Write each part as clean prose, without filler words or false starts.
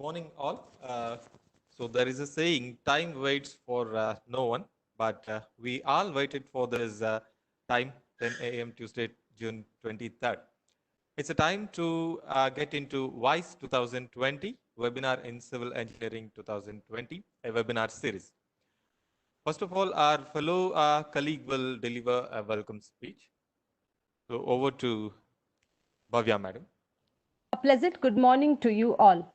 morning, all. So there is a saying, time waits for no one, but we all waited for this time, 10 a.m. Tuesday, June 23rd. It's a time to get into WISE 2020, Webinar in Civil Engineering 2020, a webinar series. First of all, our fellow colleague will deliver a welcome speech. So over to Bhavya, madam. A pleasant good morning to you all.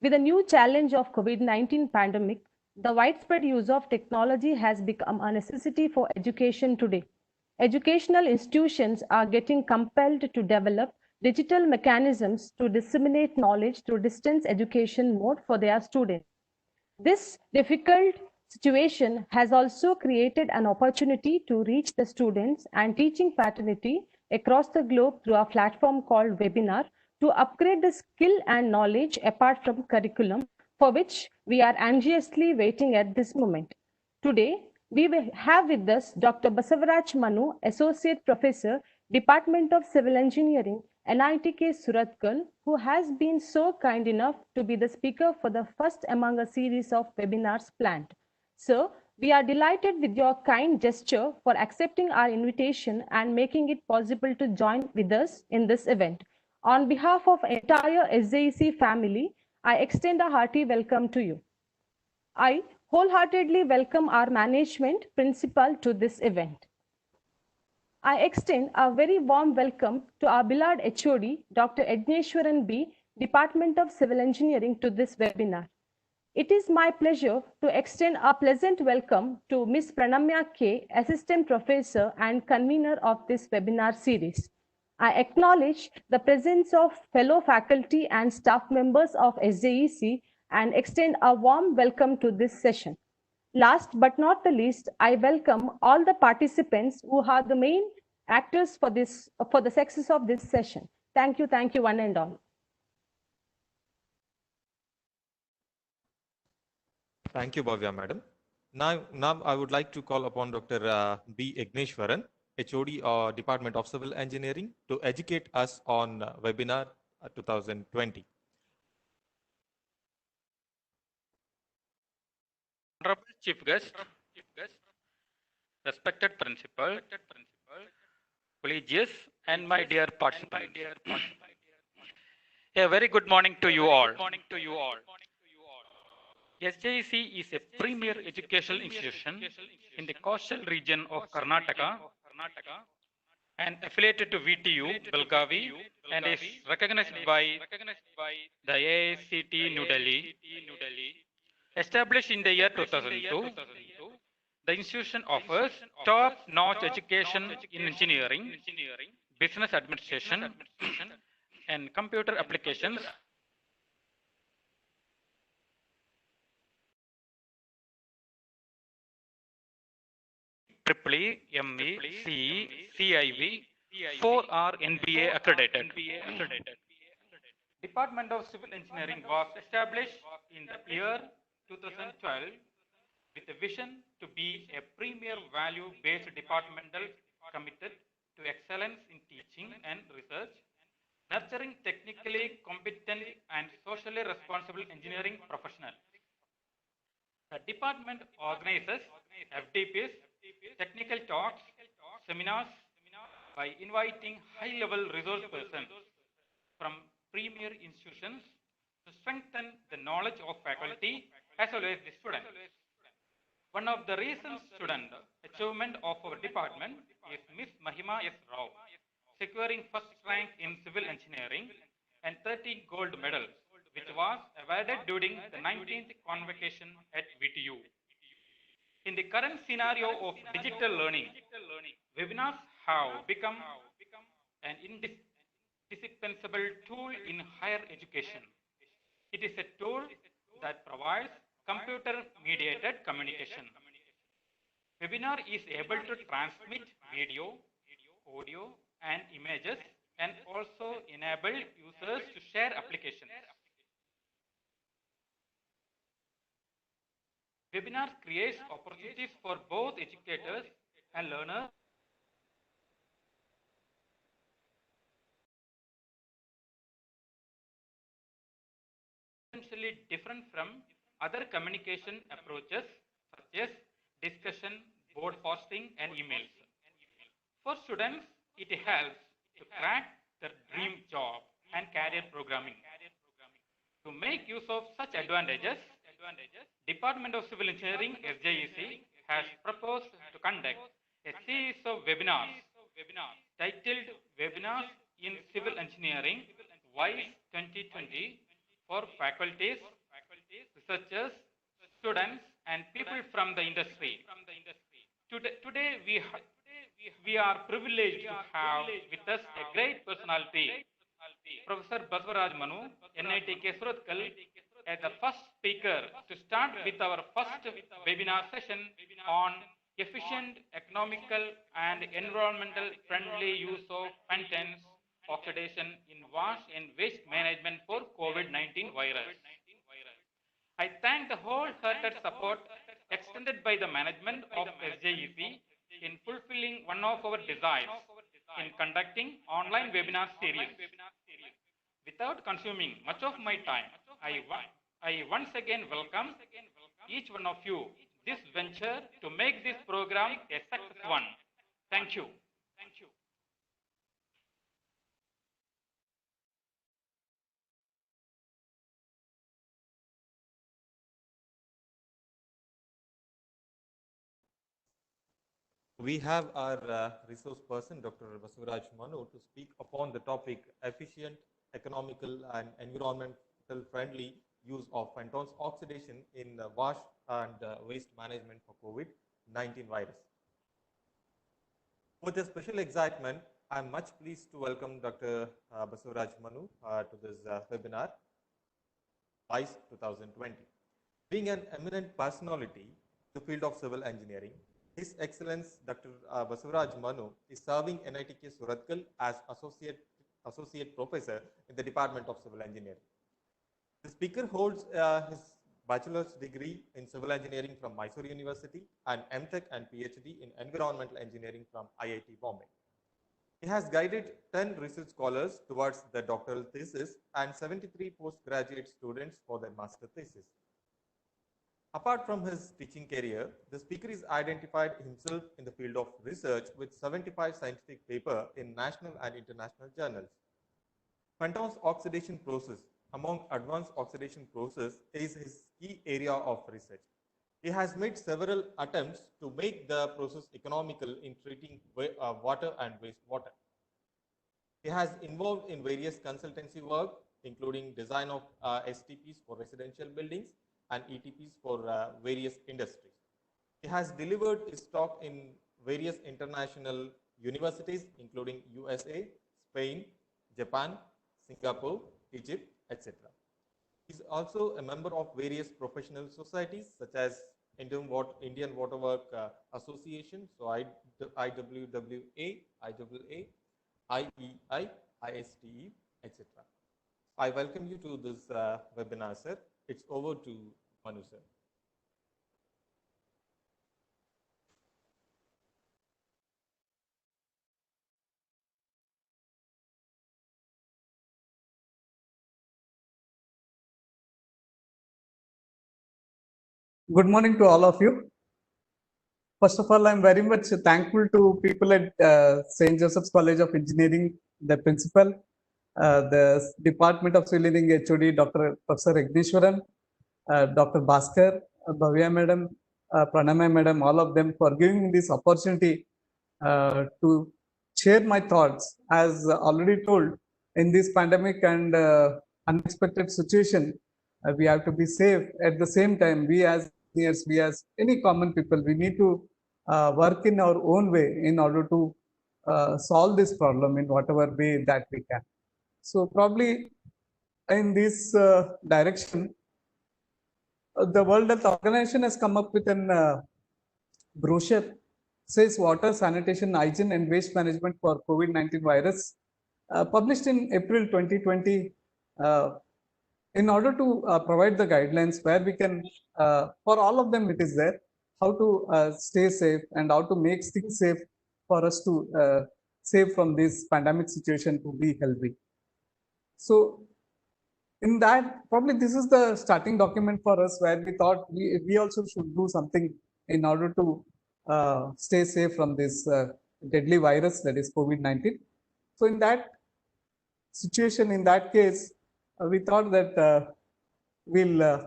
With the new challenge of COVID-19 pandemic, the widespread use of technology has become a necessity for education today. Educational institutions are getting compelled to develop digital mechanisms to disseminate knowledge through distance education mode for their students. This difficult situation has also created an opportunity to reach the students and teaching fraternity across the globe through a platform called Webinar to upgrade the skill and knowledge apart from curriculum, for which we are anxiously waiting at this moment. Today, we will have with us Dr. Basavaraj Manu, Associate Professor, Department of Civil Engineering, NITK Surathkal, who has been so kind enough to be the speaker for the first among a series of webinars planned. Sir, we are delighted with your kind gesture for accepting our invitation and making it possible to join with us in this event. On behalf of entire SJEC family, I extend a hearty welcome to you. I wholeheartedly welcome our management principal to this event. I extend a very warm welcome to our beloved HOD, Dr. Edneshwaran B., Department of Civil Engineering, to this webinar. It is my pleasure to extend a pleasant welcome to Ms. Pranamya K., Assistant Professor and Convener of this webinar series. I acknowledge the presence of fellow faculty and staff members of SJEC and extend a warm welcome to this session. Last but not the least, I welcome all the participants who are the main actors for the success of this session. Thank you, one and all. Thank you, Bhavya, madam. Now I would like to call upon Dr. B. Igneshwaran, HOD Department of Civil Engineering, to educate us on webinar 2020. Honorable Chief Guest, respected Principal, collegious, and my dear participants. A very good morning to you all. SJEC is a premier educational institution in the coastal region of Karnataka and affiliated to VTU, Belgavi, and is recognized by the AICT New Delhi. Established in the year 2002, the institution offers top-notch education in engineering, business administration, and computer applications. EEE, ME, CE, CIV, 4R NBA accredited. Department of Civil Engineering was established in the year 2012 with a vision to be a premier value-based departmental committed to excellence in teaching and research, nurturing technically competent and socially responsible engineering professionals. The department organizes FDPs, technical talks, seminars by inviting high-level resource persons from premier institutions to strengthen the knowledge of faculty as well as the students. One of the recent student achievement of our department is Miss Mahima S. Rao, securing first rank in civil engineering and 30 gold medals, which was awarded during the 19th convocation at VTU. In the current scenario of digital learning, webinars have become an indispensable tool in higher education. It is a tool that provides computer-mediated communication. Webinar is able to transmit video, audio, and images and also enable users to share applications. Webinars creates opportunities for both educators and learners essentially different from other communication approaches such as discussion, board hosting, and emails. For students, it helps to crack their dream job and career programming. To make use of such advantages, Department of Civil Engineering (SJEC) has proposed to conduct a series of webinars titled Webinars in Civil Engineering WISE 2020 for faculties, researchers, students, and people from the industry. Today we are privileged to have with us a great personality, Professor Basavaraj Manu, NITK Surathkal, as the first speaker to start with our first webinar session on efficient, economical, and environmental friendly use of pentane oxidation in wash and waste management for COVID-19 virus. I thank the wholehearted support extended by the management of SJEC in fulfilling one of our desires in conducting online webinar series. Without consuming much of my time, I once again welcome each one of you this venture to make this program a success one. Thank you. We have our resource person, Dr. Basavaraj Manu, to speak upon the topic efficient, economical, and environmental friendly use of pentose oxidation in wash and waste management for COVID-19 virus. With a special excitement, I am much pleased to welcome Dr. Basavaraj Manu to this webinar, WISE 2020. Being an eminent personality in the field of civil engineering, His Excellence Dr. Basavaraj Manu is serving NITK Surathkal as Associate Professor in the Department of Civil Engineering. The speaker holds his bachelor's degree in civil engineering from Mysore University and MTech and PhD in environmental engineering from IIT Bombay. He has guided 10 research scholars towards their doctoral thesis and 73 postgraduate students for their master thesis. Apart from his teaching career, the speaker is identified himself in the field of research with 75 scientific papers in national and international journals. Pentose oxidation process among advanced oxidation process is his key area of research. He has made several attempts to make the process economical in treating water and wastewater. He has involved in various consultancy work, including design of STPs for residential buildings and ETPs for various industries. He has delivered his talk in various international universities, including USA, Spain, Japan, Singapore, Egypt, etc. He is also a member of various professional societies such as Indian Waterwork Association, so IWWA, IAA, IEI, ISTE, etc. I welcome you to this webinar, sir. It's over to Manu, sir. Good morning to all of you. First of all, I'm very much thankful to people at St. Joseph's College of Engineering, the principal, the Department of Civil Engineering HOD, Dr. Professor Agnishwaran, Dr. Bhaskar, Bhavya Madam, Pranamay Madam, all of them for giving me this opportunity to share my thoughts. As already told, in this pandemic and unexpected situation, we have to be safe. At the same time, we as engineers, we as any common people, we need to work in our own way in order to solve this problem in whatever way that we can. So probably in this direction, the World Health Organization has come up with an brochure, says water, sanitation, hygiene and waste management for COVID-19 virus, published in April 2020, in order to provide the guidelines where we can, for all of them it is there, how to stay safe and how to make things safe for us to save from this pandemic situation to be healthy. So in that, probably this is the starting document for us where we thought we also should do something in order to stay safe from this deadly virus that is COVID-19. So in that situation, in that case, we thought that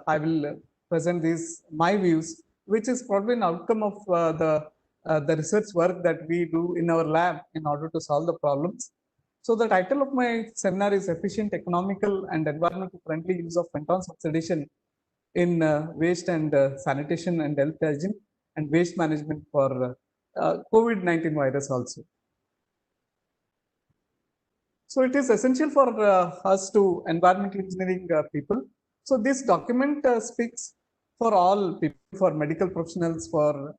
I will present these my views, which is probably an outcome of the research work that we do in our lab in order to solve the problems. So the title of my seminar is Efficient, Economical and Environmental Friendly Use of Pentose Oxidation in Waste and Sanitation and Health Hygiene and Waste Management for COVID-19 virus also. So it is essential for us to environmental engineering people. So this document speaks for all people, for medical professionals, for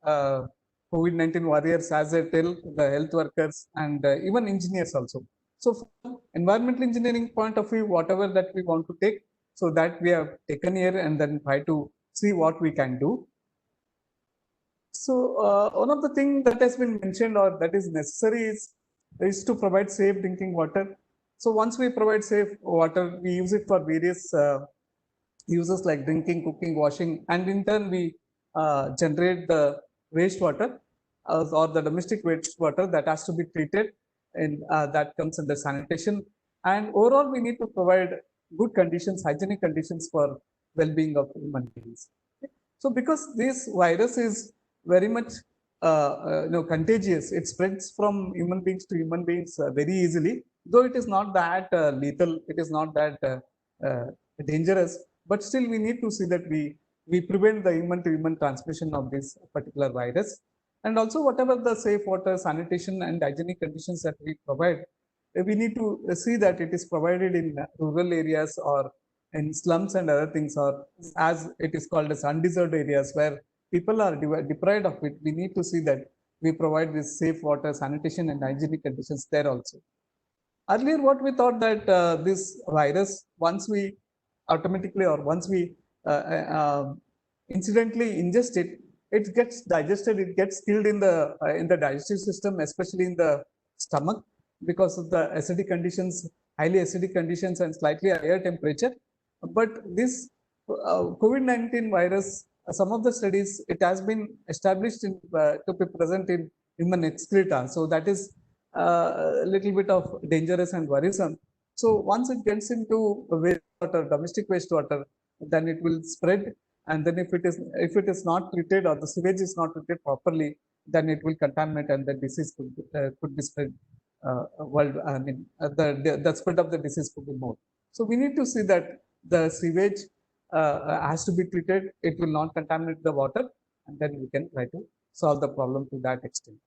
COVID-19 warriors, as I tell, the health workers and even engineers also. So from environmental engineering point of view, whatever that we want to take, so that we have taken here and then try to see what we can do. So one of the things that has been mentioned or that is necessary is to provide safe drinking water. So once we provide safe water, we use it for various uses like drinking, cooking, washing, and in turn we generate the wastewater or the domestic wastewater that has to be treated, and that comes under sanitation. And overall, we need to provide good conditions, hygienic conditions for well-being of human beings. So because this virus is very much contagious, it spreads from human beings to human beings very easily, though it is not that lethal, it is not that dangerous, but still we need to see that we prevent the human to human transmission of this particular virus. And also whatever the safe water, sanitation and hygienic conditions that we provide, we need to see that it is provided in rural areas or in slums and other things, or as it is called as undeserved areas where people are deprived of it. We need to see that we provide this safe water, sanitation and hygienic conditions there also. Earlier, what we thought that this virus, once we automatically or once we incidentally ingest it, it gets digested, it gets killed in the digestive system, especially in the stomach, because of the acidic conditions, highly acidic conditions and slightly higher temperature. But this COVID-19 virus, some of the studies, it has been established to be present in human excreta. So that is a little bit of dangerous and worrisome. So once it gets into wastewater, domestic wastewater, then it will spread. And then if it is not treated or the sewage is not treated properly, then it will contaminate and the disease could be spread. The spread of the disease could be more. So we need to see that the sewage has to be treated. It will not contaminate the water, and then we can try to solve the problem to that extent.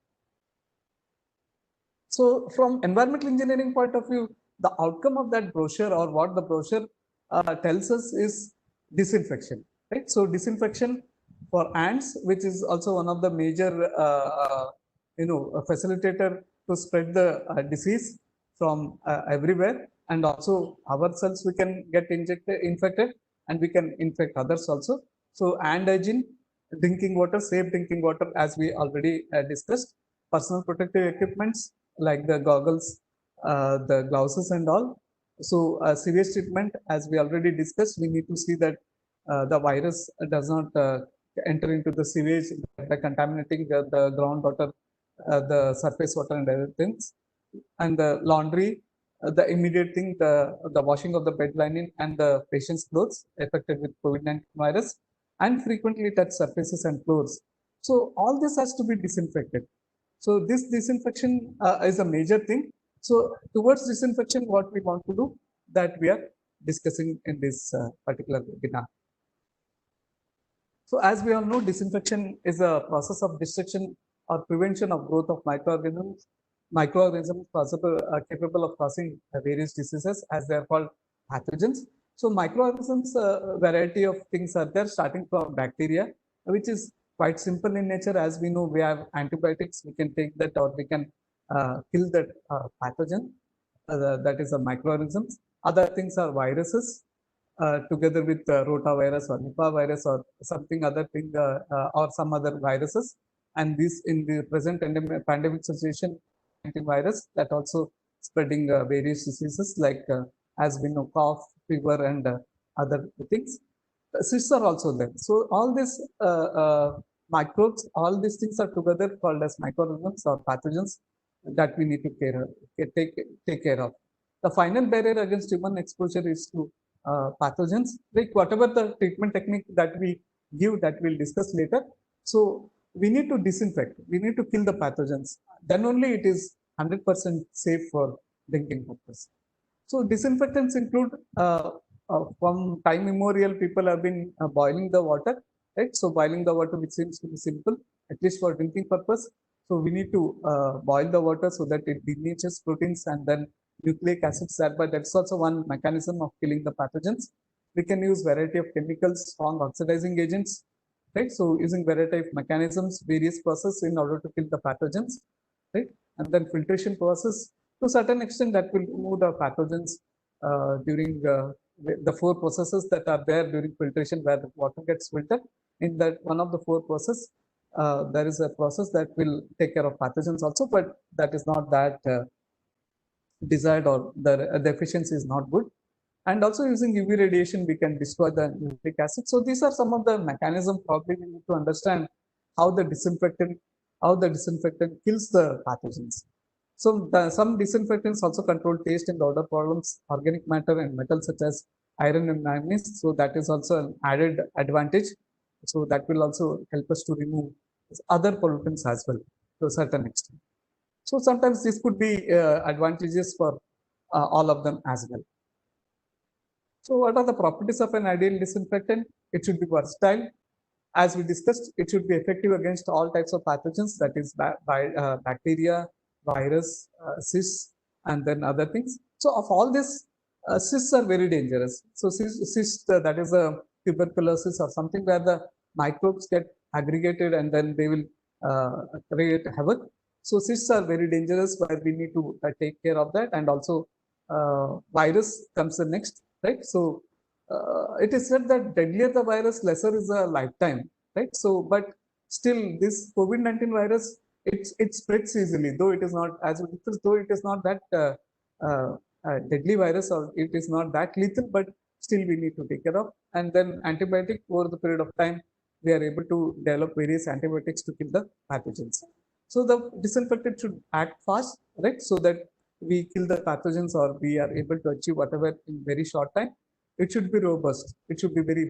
So from environmental engineering point of view, the outcome of that brochure or what the brochure tells us is disinfection, right? So disinfection for ants, which is also one of the major, facilitator to spread the disease from everywhere, and also ourselves we can get infected, and we can infect others also. So ant hygiene, drinking water, safe drinking water, as we already discussed, personal protective equipments like the goggles, the gloves and all. So sewage treatment, as we already discussed, we need to see that the virus does not enter into the sewage by contaminating the groundwater, the surface water and other things. And the laundry, the immediate thing, the washing of the bed linen and the patient's clothes affected with COVID-19 virus, and frequently touch surfaces and floors. So all this has to be disinfected. So this disinfection is a major thing. So towards disinfection, what we want to do, that we are discussing in this particular webinar. So as we all know, disinfection is a process of destruction or prevention of growth of microorganisms possible, capable of causing various diseases, as they are called pathogens. So microorganisms, variety of things are there, starting from bacteria, which is quite simple in nature. As we know, we have antibiotics, we can take that, or we can kill that pathogen, that is a microorganisms. Other things are viruses, together with rotavirus or Nipah virus or something other thing, or some other viruses. And this, in the present pandemic situation, virus that also spreading various diseases like, as we know, cough, fever and other things. Cysts are also there. So all these microbes, all these things are together called as microorganisms or pathogens that we need to take care of. The final barrier against human exposure is to pathogens, like whatever the treatment technique that we give, that we'll discuss later. So we need to disinfect, we need to kill the pathogens. Then only it is 100% safe for drinking purpose. So disinfectants include from time immemorial, people have been boiling the water, right? So boiling the water, which seems to be simple, at least for drinking purpose. So we need to boil the water so that it denatures proteins and then nucleic acids. But that's also one mechanism of killing the pathogens. We can use variety of chemicals, strong oxidizing agents, right? So using variety of mechanisms, various processes in order to kill the pathogens, right? And then filtration process, to a certain extent, that will remove the pathogens during the four processes that are there during filtration, where the water gets filtered. In that one of the four processes, there is a process that will take care of pathogens also, but that is not that desired, or the efficiency is not good. And also using UV radiation, we can destroy the nucleic acid. So these are some of the mechanisms probably we need to understand how the disinfectant kills the pathogens. So some disinfectants also control taste and odor problems, organic matter and metals such as iron and manganese. So that is also an added advantage. So that will also help us to remove other pollutants as well to a certain extent. So sometimes this could be advantages for all of them as well. So what are the properties of an ideal disinfectant? It should be versatile. As we discussed, it should be effective against all types of pathogens, that is bacteria, virus, cysts, and then other things. So of all this, cysts are very dangerous. So cysts, that is a tuberculosis or something where the microbes get aggregated and then they will create havoc. So cysts are very dangerous, where we need to take care of that. And also virus comes the next, right? So it is said that deadlier the virus, lesser is a lifetime, right? So, but still this COVID-19 virus, it spreads easily, though it is not as lethal, though it is not that deadly virus, or it is not that lethal, but still we need to take care of. And then antibiotic, over the period of time, we are able to develop various antibiotics to kill the pathogens. So the disinfectant should act fast, right? So that we kill the pathogens, or we are able to achieve whatever in very short time. It should be robust. It should be very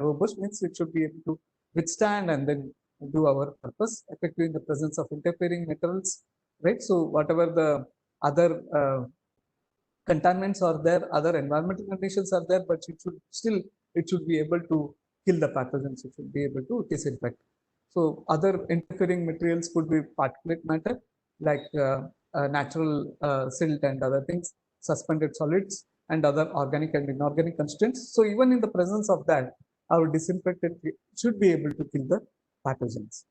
robust, means it should be able to withstand and then do our purpose effectively in the presence of interfering materials, right? So whatever the other contaminants are there, other environmental conditions are there, but it should be able to kill the pathogens. It should be able to disinfect. So other interfering materials could be particulate matter, like natural silt and other things, suspended solids, and other organic and inorganic constituents. So even in the presence of that, our disinfectant should be able to kill the pathogens.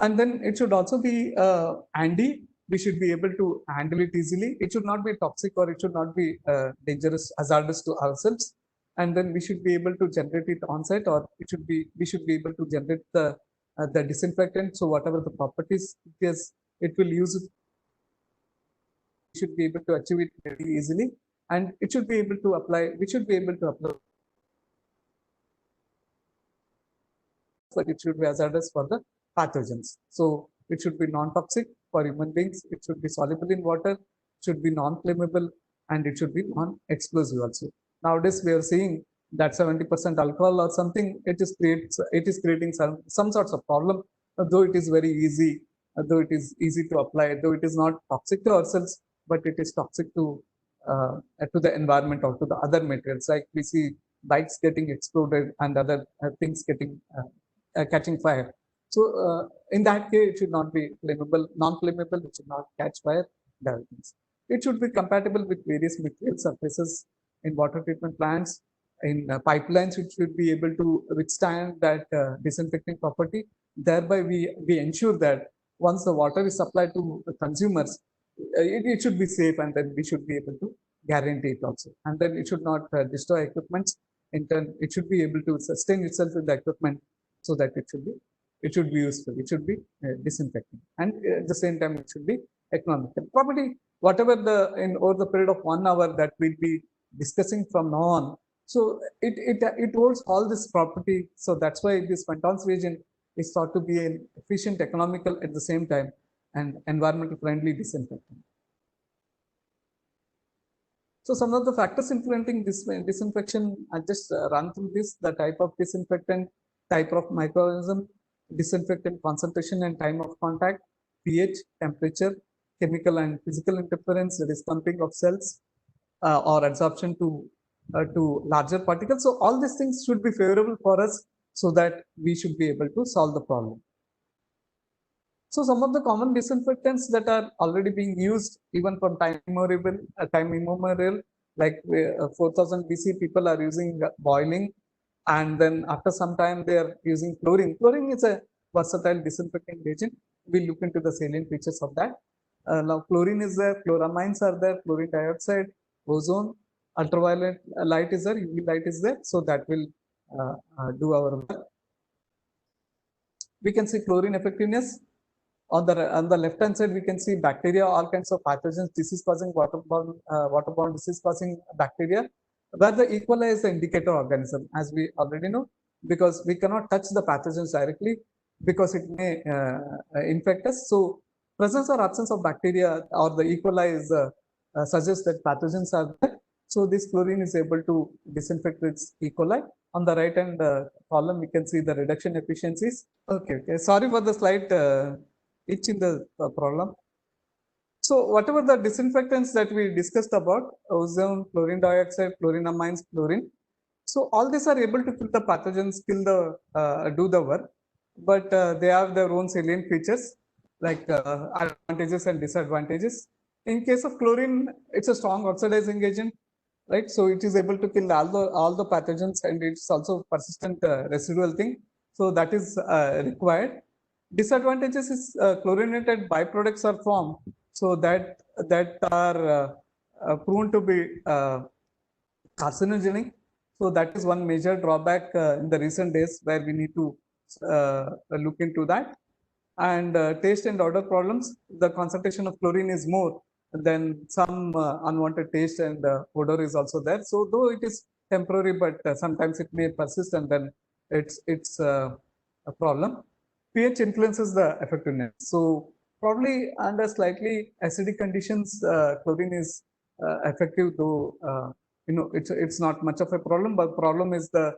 And then it should also be handy. We should be able to handle it easily. It should not be toxic, or it should not be dangerous, hazardous to ourselves. And then we should be able to generate it on site, or we should be able to generate the disinfectant. So whatever the properties it will use it, we should be able to achieve it very easily, and it should be able to apply. We should be able to apply, but it should be hazardous for the pathogens. So it should be non-toxic for human beings. It should be soluble in water. It should be non-flammable, and it should be non-explosive also. Nowadays we are seeing that 70% alcohol or something, it is creating some sorts of problem, though it is very easy, though it is easy to apply, though it is not toxic to ourselves, but it is toxic to the environment or to the other materials. Like we see bikes getting exploded and other things getting catching fire. So in that case, it should not be flammable, non-flammable. It should not catch fire. It should be compatible with various material surfaces in water treatment plants, in pipelines, which should be able to withstand that disinfecting property. Thereby, we ensure that once the water is supplied to the consumers, it should be safe, and then we should be able to guarantee it also. And then it should not destroy equipment. In turn, it should be able to sustain itself with the equipment, so that it should be useful. It should be disinfecting, and at the same time, it should be economical. Probably whatever over the period of 1 hour that we'll be discussing from now on. So it holds all this property. So that's why this Penton's reagent is thought to be an efficient, economical at the same time, and environmental friendly disinfectant. So some of the factors influencing this disinfection, I just run through this: the type of disinfectant, type of microorganism, disinfectant concentration and time of contact, pH, temperature, chemical and physical interference, that is clumping of cells or adsorption to larger particles. So all these things should be favorable for us so that we should be able to solve the problem. So some of the common disinfectants that are already being used even from time immemorial, like 4000 BC, people are using boiling, and then after some time they are using chlorine. Chlorine is a versatile disinfecting agent. We'll look into the salient features of that. Now chlorine is there, chloramines are there, chlorine dioxide, ozone, ultraviolet light is there, UV light is there, so that will do our work. We can see chlorine effectiveness. On the left hand side, we can see bacteria, all kinds of pathogens, disease causing waterborne disease causing bacteria, where the E. coli is the indicator organism, as we already know, because we cannot touch the pathogens directly because it may infect us. So presence or absence of bacteria or the E. coli is suggests that pathogens are there. So this chlorine is able to disinfect its E. coli. On the right hand column, we can see the reduction efficiencies. Okay. Sorry for the slight itch in the problem. So whatever the disinfectants that we discussed about, ozone, chlorine dioxide, chlorinamines, chlorine. So all these are able to kill the pathogens, do the work, but they have their own salient features like advantages and disadvantages. In case of chlorine, it's a strong oxidizing agent, right? So it is able to kill all the pathogens, and it's also persistent residual thing. So that is required. Disadvantages is chlorinated byproducts are formed, so that are proven to be carcinogenic. So that is one major drawback in the recent days, where we need to look into that. And taste and odor problems, the concentration of chlorine is more, then some unwanted taste and odor is also there. So though it is temporary, but sometimes it may persist, and then it's a problem. pH influences the effectiveness. So probably under slightly acidic conditions, chlorine is effective, though it's not much of a problem. But problem is the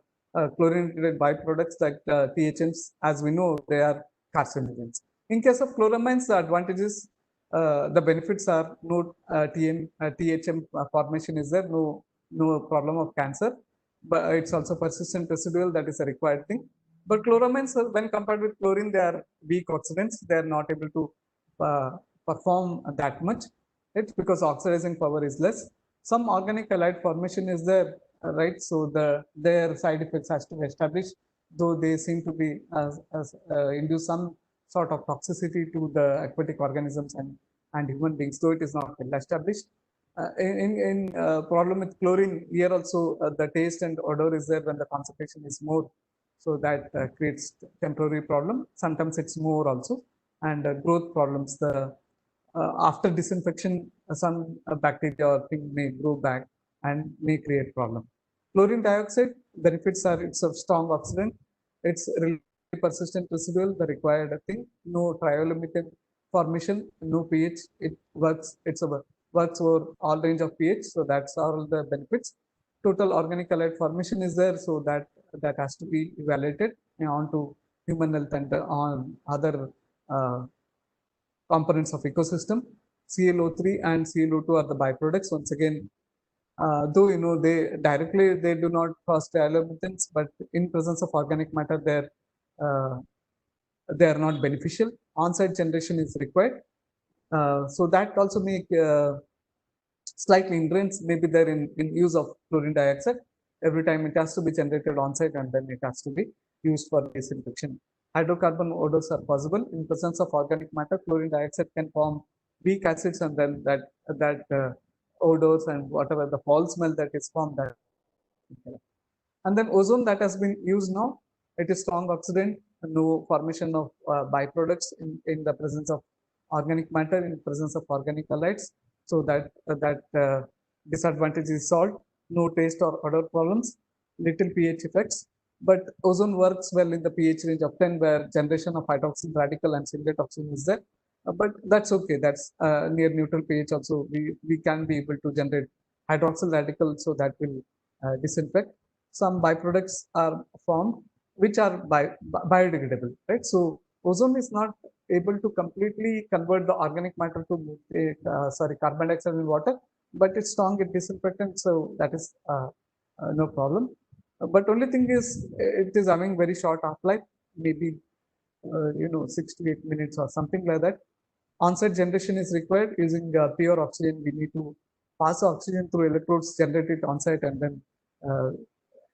chlorinated byproducts like THMs. As we know, they are carcinogens. In case of chloramines, the advantages, the benefits are no THM formation is there, no problem of cancer, but it's also persistent residual, that is a required thing. But chloramines, when compared with chlorine, they are weak oxidants. They are not able to perform that much. It's because oxidizing power is less. Some organic halide formation is there, right? So their side effects has to be established, though they seem to be induce some sort of toxicity to the aquatic organisms and human beings, though it is not well established. In problem with chlorine, here also the taste and odor is there when the concentration is more. So that creates temporary problem. Sometimes it's more also, and growth problems. After disinfection, some bacteria or thing may grow back and may create problem. Chlorine dioxide benefits are it's a strong oxidant. It's really persistent residual, the required thing. No triolumited formation, no pH. It works. Works over all range of pH. So that's all the benefits. Total organic halide formation is there, so that has to be evaluated onto human health and on other components of ecosystem. ClO3 and ClO2 are the byproducts. Once again, though they directly do not cause trioluminescence, but in presence of organic matter, they are not beneficial. On-site generation is required. So that also make slightly hindrance may be there in use of chlorine dioxide. Every time it has to be generated on site, and then it has to be used for disinfection. Hydrocarbon odors are possible in presence of organic matter. Chlorine dioxide can form weak acids, and then that odors and whatever the foul smell that is formed. And then ozone that has been used now, it is strong oxidant, no formation of byproducts in the presence of organic matter in presence of organic halides, so that disadvantage is solved. No taste or odor problems, little pH effects. But ozone works well in the pH range of 10, where generation of hydroxyl radical and singlet oxygen is there. But that's okay. That's near neutral pH also. We can be able to generate hydroxyl radical, so that will disinfect. Some byproducts are formed which are biodegradable, right? So ozone is not able to completely convert the organic matter to carbon dioxide in water, but it's strong in disinfectant, so that is no problem. But only thing is it is having very short half-life, maybe 6 to 8 minutes or something like that. On-site generation is required using pure oxygen. We need to pass oxygen through electrodes, generate it on-site, and then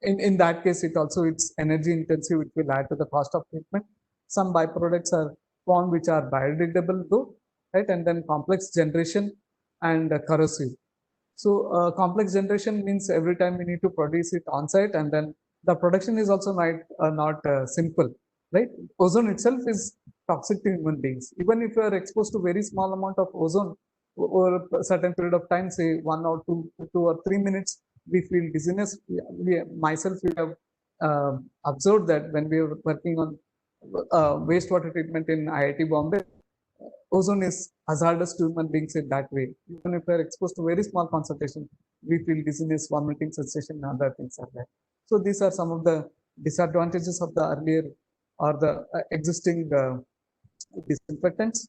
in that case, it's energy intensive. It will add to the cost of treatment. Some byproducts are formed which are biodegradable though, right? And then complex generation and corrosive. So complex generation means every time we need to produce it on site, and then the production is also not simple, right? Ozone itself is toxic to human beings. Even if you are exposed to very small amount of ozone over a certain period of time, say 1 or 2 or 3 minutes, we feel dizziness. Myself, we have observed that when we were working on wastewater treatment in IIT Bombay, ozone is hazardous to human beings in that way. Even if we are exposed to very small concentration, we feel dizziness, vomiting sensation, and other things are there. So these are some of the disadvantages of the earlier or the existing disinfectants.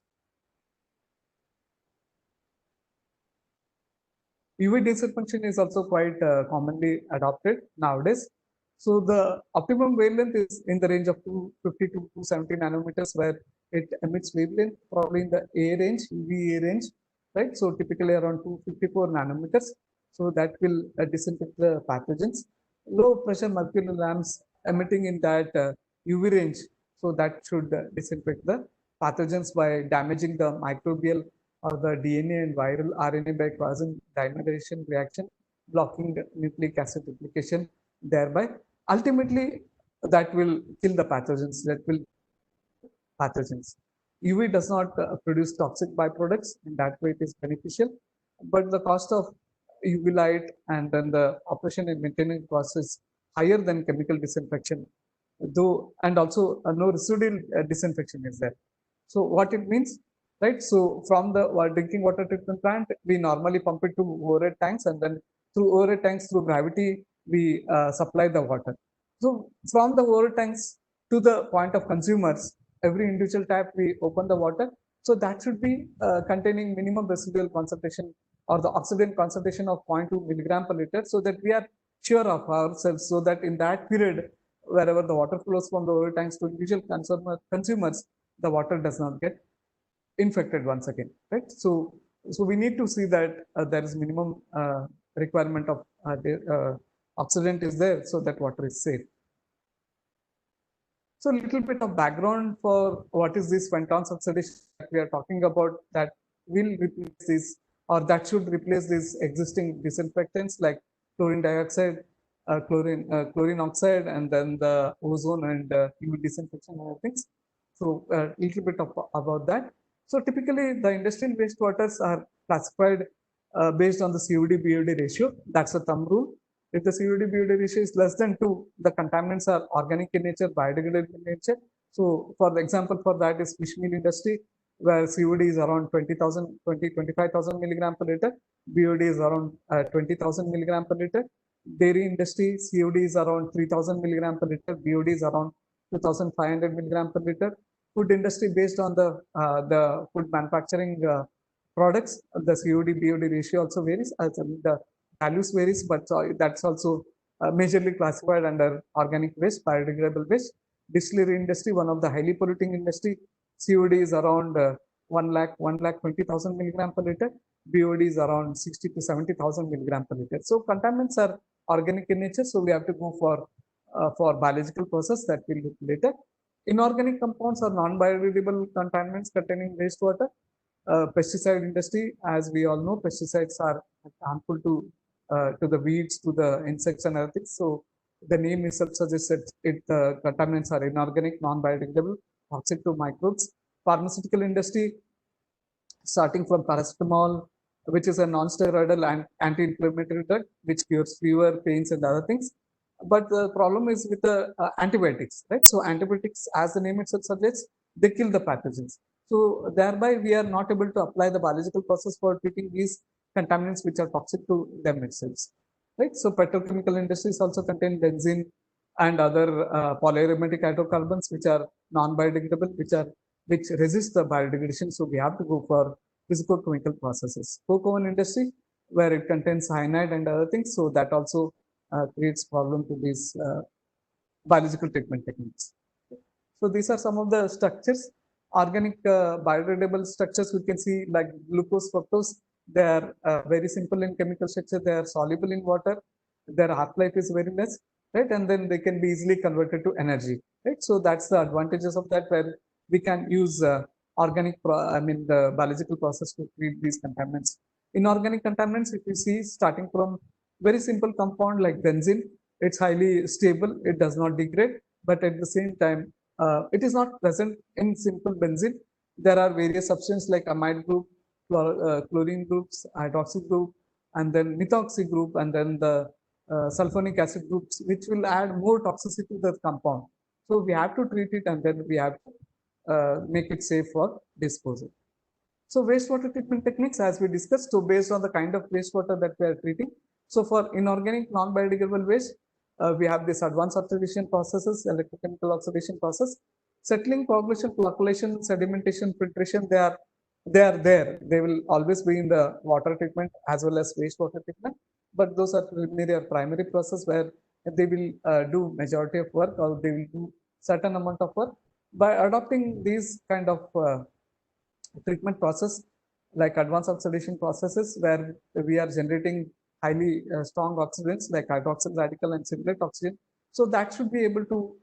UV disinfection is also quite commonly adopted nowadays. So the optimum wavelength is in the range of 250 to 270 nanometers, where it emits wavelength probably in the A range, UVA range, right? So typically around 254 nanometers. So that will disinfect the pathogens. Low pressure mercury lamps emitting in that UV range, so that should disinfect the pathogens by damaging the microbial or the DNA and viral RNA by causing dimerization reaction, blocking the nucleic acid replication, thereby ultimately that will kill the pathogens, UV does not produce toxic byproducts. In that way, it is beneficial. But the cost of UV light and then the operation and maintenance cost is higher than chemical disinfection, though, and also no residual disinfection is there. So what it means, right? So from the drinking water treatment plant, we normally pump it to overhead tanks, and then through overhead tanks, through gravity, we supply the water. So from the overhead tanks to the point of consumers, every individual tap we open the water. So that should be containing minimum residual concentration or the oxidant concentration of 0.2 milligram per liter, so that we are sure of ourselves, so that in that period, wherever the water flows from the overhead tanks to individual consumers, the water does not get infected once again, right? So we need to see that there is minimum requirement of oxidant is there, so that water is safe. So a little bit of background for what is this Fenton's oxidation that we are talking about, that will replace this, or that should replace these existing disinfectants like chlorine dioxide, chlorine oxide, and then the ozone and UV disinfection and other things. So a little bit about that. So typically the industrial wastewaters are classified based on the COD-BOD ratio. That's a thumb rule. If the COD-BOD ratio is less than 2, the contaminants are organic in nature, biodegradable in nature. So for the example for that is fish meal industry, where COD is around 25,000 milligram per liter, BOD is around 20,000 milligram per liter. Dairy industry, COD is around 3,000 milligram per liter, BOD is around 2,500 milligram per liter. Food industry, based on the food manufacturing products, the COD-BOD ratio also varies. The values varies, but that's also majorly classified under organic waste, biodegradable waste. Distillery industry, one of the highly polluting industry, COD is around 1,20,000 milligram per liter. BOD is around 60 to 70,000 milligram per liter. So contaminants are organic in nature, so we have to go for biological process that we'll look later. Inorganic compounds are non-biodegradable contaminants containing wastewater. Pesticide industry, as we all know, pesticides are harmful to the weeds, to the insects and other things. So the name itself suggests that contaminants are inorganic, non-biodegradable, toxic to microbes. Pharmaceutical industry, starting from paracetamol, which is a non-steroidal and anti-inflammatory drug, which cures fever, pains, and other things. But the problem is with the antibiotics, right? So antibiotics, as the name itself suggests, they kill the pathogens. So thereby, we are not able to apply the biological process for treating these contaminants which are toxic to them itself, right? So petrochemical industries also contain benzene and other polyaromatic hydrocarbons which are non-biodegradable, which resist the biodegradation. So we have to go for physicochemical processes. Coke oven industry, where it contains cyanide and other things, so that also creates problem to these biological treatment techniques. So these are some of the structures. Organic biodegradable structures we can see like glucose, fructose. They are very simple in chemical structure. They are soluble in water. Their half-life is very less, right? And then they can be easily converted to energy, right? So that's the advantages of that, where we can use the biological process to treat these contaminants. Inorganic contaminants, if you see, starting from very simple compound like benzene, it's highly stable. It does not degrade, but at the same time, it is not present in simple benzene. There are various substances like amide group, chlorine groups, hydroxy group, and then methoxy group, and then the sulfonic acid groups, which will add more toxicity to the compound. So we have to treat it, and then we have to make it safe for disposal. So wastewater treatment techniques, as we discussed, so based on the kind of wastewater that we are treating. So for inorganic non-biodegradable waste, we have this advanced oxidation processes, electrochemical oxidation process, settling, coagulation, flocculation, sedimentation, filtration. They are there. They will always be in the water treatment as well as wastewater treatment. But those are preliminary or primary process where they will do majority of work, or they will do certain amount of work. By adopting these kind of treatment process like advanced oxidation processes, where we are generating highly strong oxidants like hydroxyl radical and singlet oxygen. So that should be able to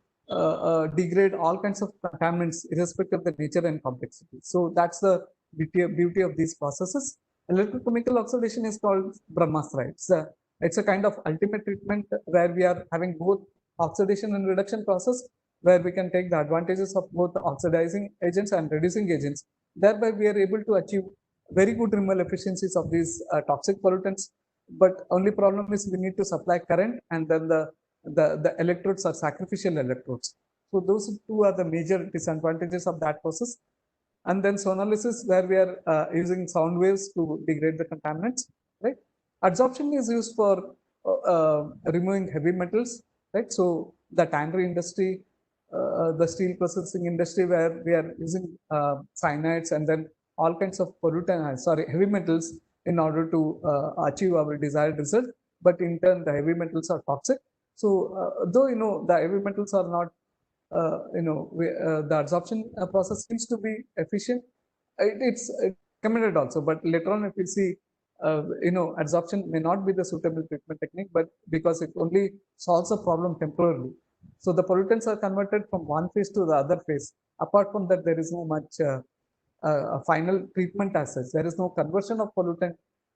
degrade all kinds of contaminants irrespective of the nature and complexity. So that's the beauty of these processes. Electrochemical oxidation is called Brahmastra. It's a kind of ultimate treatment where we are having both oxidation and reduction process, where we can take the advantages of both the oxidizing agents and reducing agents. Thereby, we are able to achieve very good removal efficiencies of these toxic pollutants. But only problem is we need to supply current, and then the electrodes are sacrificial electrodes. So those two are the major disadvantages of that process. And then sonolysis, where we are using sound waves to degrade the contaminants, right? Adsorption is used for removing heavy metals, right? So the tannery industry, the steel processing industry, where we are using cyanides and then all kinds of heavy metals in order to achieve our desired result. But in turn, the heavy metals are toxic. So though the heavy metals are not the adsorption process seems to be efficient. It's recommended also, but later on, if you see, adsorption may not be the suitable treatment technique, but because it only solves a problem temporarily. So the pollutants are converted from one phase to the other phase. Apart from that, there is no much final treatment as such. There is no conversion of pollutant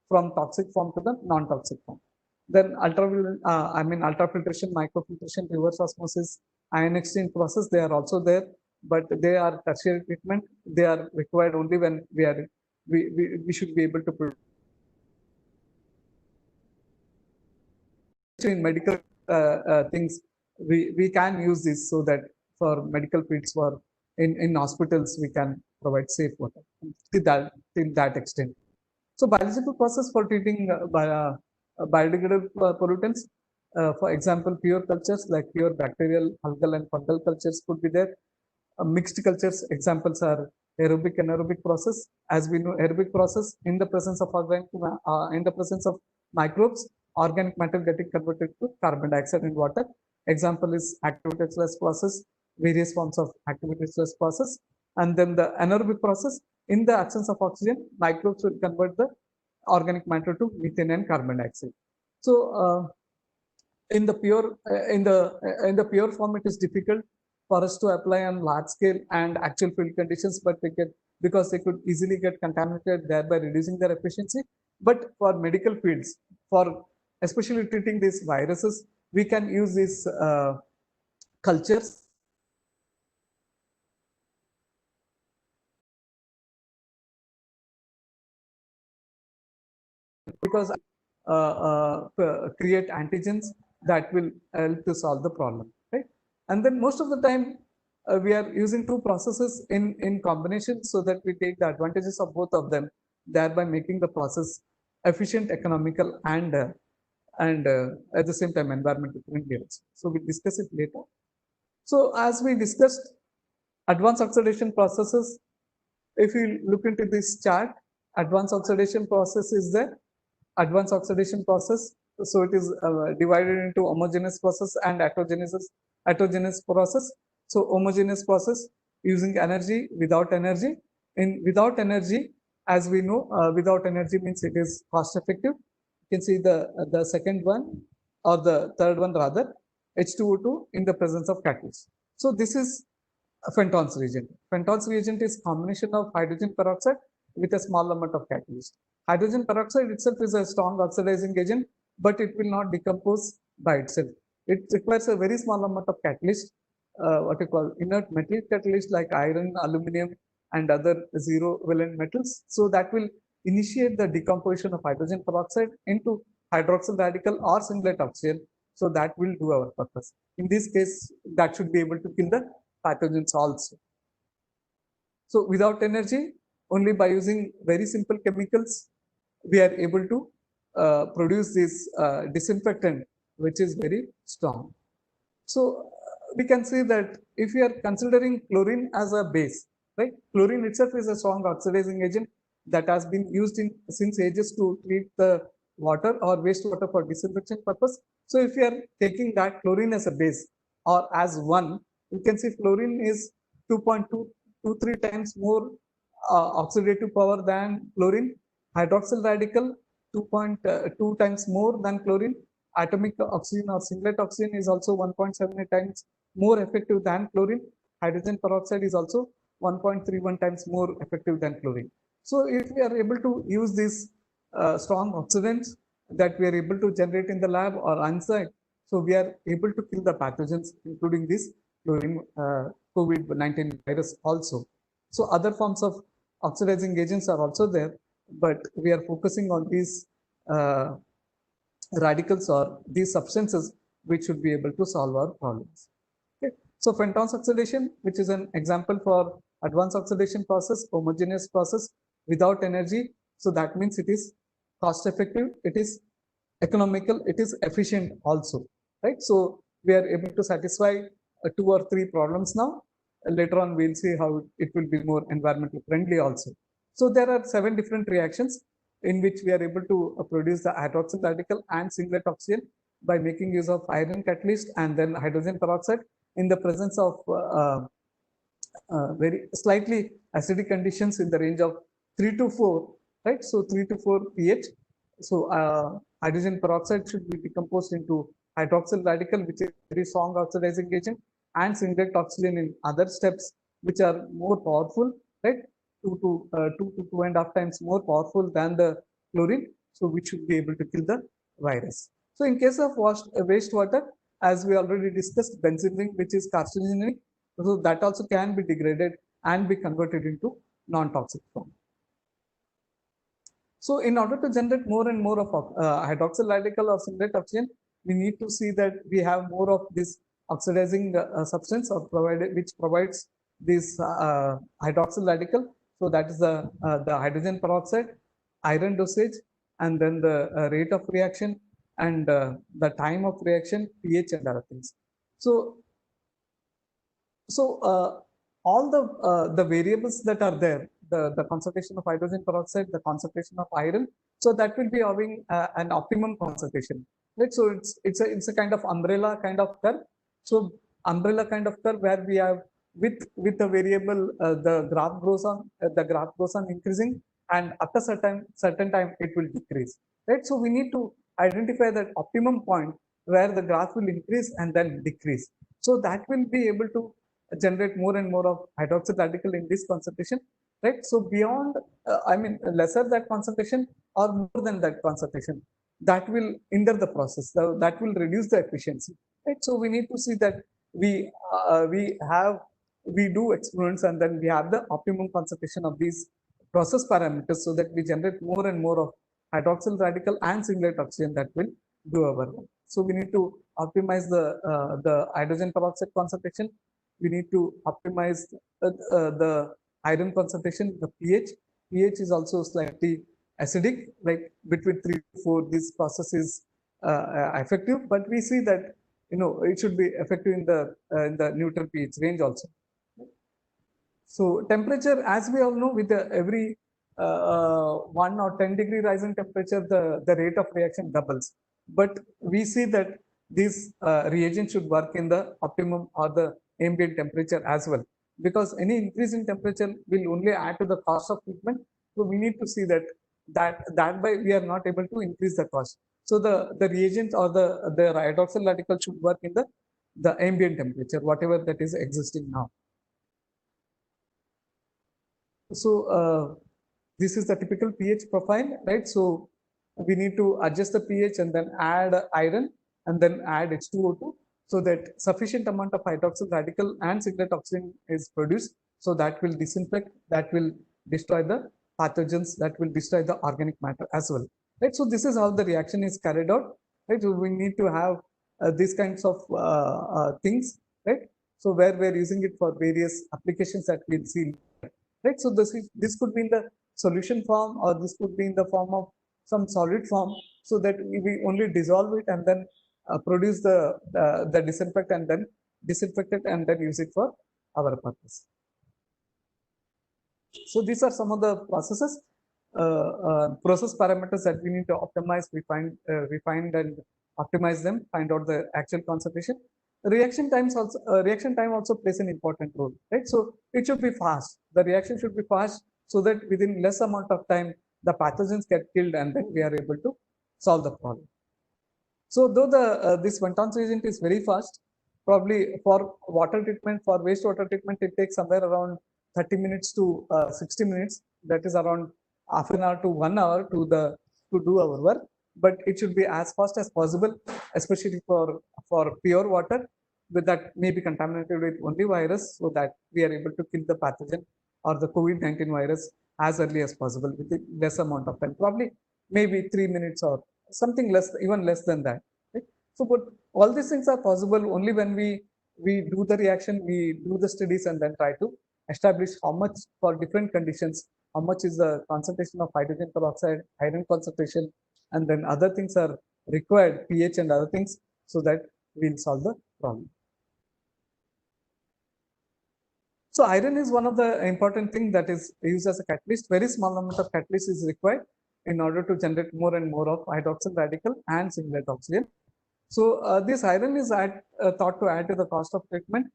from toxic form to the non-toxic form. Then ultrafiltration, microfiltration, reverse osmosis, ion exchange process, they are also there, but they are tertiary treatment. They are required only when we should be able to produce. In medical things, we can use this so that for medical fields, for in hospitals, we can provide safe water till that extent. So biological process for treating biodegradable pollutants, for example, pure cultures like pure bacterial, algal, and fungal cultures could be there. Mixed cultures examples are aerobic and anaerobic process. As we know, aerobic process in the presence of microbes, organic matter getting converted to carbon dioxide and water. Example is activated stress process, various forms of activated stress process. And then the anaerobic process, in the absence of oxygen, microbes will convert the organic matter to methane and carbon dioxide. So in the pure form, it is difficult for us to apply on large scale and actual field conditions, but because they could easily get contaminated, thereby reducing their efficiency. But for medical fields, for especially treating these viruses, we can use these cultures because create antigens that will help to solve the problem, right? And then most of the time we are using two processes in combination so that we take the advantages of both of them, thereby making the process efficient, economical, and at the same time environmental friendly also. So we'll discuss it later. So as we discussed, advanced oxidation processes, if you look into this chart, advanced oxidation process is the advanced oxidation process. So it is divided into homogeneous process and heterogeneous process. So homogeneous process using energy, without energy. In without energy, as we know, without energy means it is cost effective. You can see the second one or the third one rather, H2O2 in the presence of catalyst. So this is a Fenton's reagent. Fenton's reagent is combination of hydrogen peroxide with a small amount of catalyst. Hydrogen peroxide itself is a strong oxidizing agent, but it will not decompose by itself. It requires a very small amount of catalyst, what you call inert metal catalyst like iron, aluminum, and other zero valent metals. So that will initiate the decomposition of hydrogen peroxide into hydroxyl radical or singlet oxygen. So that will do our purpose. In this case, that should be able to kill the pathogens also. So without energy, only by using very simple chemicals, we are able to produce this disinfectant, which is very strong. So we can see that if we are considering chlorine as a base, right? Chlorine itself is a strong oxidizing agent that has been used in since ages to treat the water or wastewater for disinfection purpose. So if we are taking that chlorine as a base or as one, you can see fluorine is 2.223 times more oxidative power than chlorine. Hydroxyl radical 2.2 times more than chlorine. Atomic oxygen or singlet oxygen is also 1.78 times more effective than chlorine. Hydrogen peroxide is also 1.31 times more effective than chlorine. So if we are able to use these strong oxidants that we are able to generate in the lab or on-site, so we are able to kill the pathogens, including this fluorine COVID-19 virus also. So other forms of oxidizing agents are also there, but we are focusing on these radicals or these substances which should be able to solve our problems. Okay. So Fenton's oxidation, which is an example for advanced oxidation process, homogeneous process without energy. So that means it is cost effective, it is economical, it is efficient also, right? So we are able to satisfy 2 or 3 problems now. Later on, we'll see how it will be more environmental friendly also. So there are 7 different reactions in which we are able to produce the hydroxyl radical and singlet oxygen by making use of iron catalyst and then hydrogen peroxide in the presence of very slightly acidic conditions in the range of 3 to 4, right? So 3 to 4 pH. So hydrogen peroxide should be decomposed into hydroxyl radical, which is very strong oxidizing agent, and singlet oxygen in other steps, which are more powerful, right? 2 to 2.5 times more powerful than the chlorine. So we should be able to kill the virus. So in case of wastewater, as we already discussed, benzene ring, which is carcinogenic, so that also can be degraded and be converted into non-toxic form. So in order to generate more and more of hydroxyl radical or singlet oxygen, we need to see that we have more of this oxidizing substance or which provides this hydroxyl radical. So that is the hydrogen peroxide, iron dosage, and then the rate of reaction and the time of reaction, pH, and other things. So all the variables that are there, the concentration of hydrogen peroxide, the concentration of iron, so that will be having an optimum concentration, right? So it's a kind of umbrella kind of curve. So umbrella kind of curve where we have with the variable the graph goes on increasing, and after certain time it will decrease, right? So we need to identify that optimum point where the graph will increase and then decrease. So that will be able to generate more and more of hydroxyl radical in this concentration, right? So beyond, lesser that concentration or more than that concentration, that will hinder the process. So that will reduce the efficiency, right? So we need to see that we do experiments and then we have the optimum concentration of these process parameters so that we generate more and more of hydroxyl radical and singlet oxygen that will do our work. So we need to optimize the hydrogen peroxide concentration. We need to optimize the iron concentration, the pH. pH is also slightly acidic, like between 3 to 4. This process is effective, but we see that it should be effective in the neutral pH range also. So temperature, as we all know, with every 1 or 10 degree rise in temperature, the rate of reaction doubles. But we see that these reagents should work in the optimum or the ambient temperature as well, because any increase in temperature will only add to the cost of treatment. So we need to see that by we are not able to increase the cost. So the reagent or the hydroxyl radical should work in the ambient temperature, whatever that is existing now. So this is the typical pH profile, right? So we need to adjust the pH and then add iron and then add H2O2 so that sufficient amount of hydroxyl radical and singlet oxygen is produced. So that will disinfect, that will destroy the pathogens, that will destroy the organic matter as well, right? So this is how the reaction is carried out, right? So we need to have these kinds of things, right? So where we're using it for various applications that we'll see, right? So this could be in the solution form, or this could be in the form of some solid form, so that we only dissolve it and then produce the disinfect and then disinfect it and then use it for our purpose. So these are some of the processes, process parameters that we need to optimize, refine and optimize them, find out the actual concentration. Reaction time also plays an important role, right? So it should be fast. The reaction should be fast so that within less amount of time the pathogens get killed and then we are able to solve the problem. So though this Ventons reagent is very fast, probably for water treatment, for wastewater treatment, it takes somewhere around 30 minutes to 60 minutes. That is around half an hour to 1 hour to do our work. But it should be as fast as possible, especially for pure water, with that may be contaminated with only virus, so that we are able to kill the pathogen or the COVID-19 virus as early as possible with less amount of time, probably maybe 3 minutes or something less, even less than that. Right? So, but all these things are possible only when we do the reaction, we do the studies, and then try to establish how much for different conditions, how much is the concentration of hydrogen peroxide, iron concentration, and then other things are required, pH and other things, so that we'll solve the problem. So iron is one of the important thing that is used as a catalyst. Very small amount of catalyst is required in order to generate more and more of hydroxyl radical and singlet oxygen. So this iron is thought to add to the cost of treatment.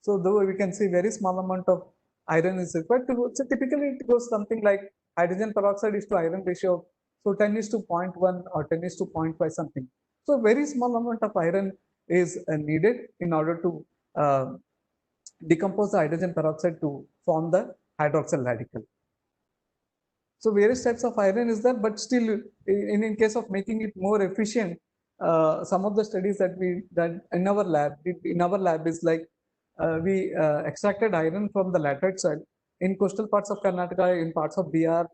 So though we can see very small amount of iron is required to, so typically it goes something like hydrogen peroxide is to iron ratio, so 10 is to 0.1 or 10 is to 0.5 something. So very small amount of iron is needed in order to decompose the hydrogen peroxide to form the hydroxyl radical. So various types of iron is there, but still in case of making it more efficient, some of the studies that we did in our lab is like we extracted iron from the laterite soil in coastal parts of Karnataka, in parts of Bihar,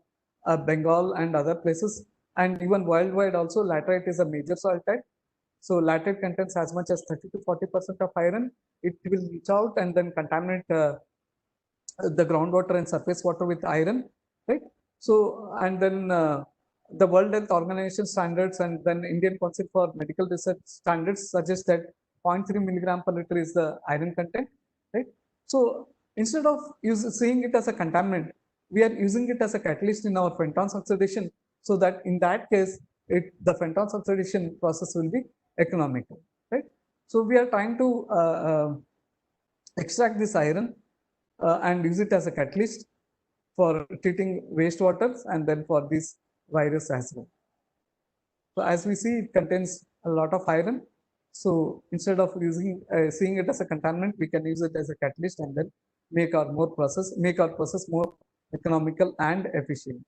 Bengal and other places, and even worldwide also laterite is a major soil type. So laterite contains as much as 30 to 40% of iron. It will leach out and then contaminate the groundwater and surface water with iron, right? So, and then the World Health Organization standards and then Indian Council for Medical Research standards suggest that 0.3 milligram per liter is the iron content, right? So instead of seeing it as a contaminant, we are using it as a catalyst in our Ventons oxidation, so that in that case, the Ventons oxidation process will be economical, right? So we are trying to extract this iron and use it as a catalyst for treating wastewaters and then for this virus as well. So as we see, it contains a lot of iron. So instead of seeing it as a contaminant, we can use it as a catalyst and then make our process more economical and efficient.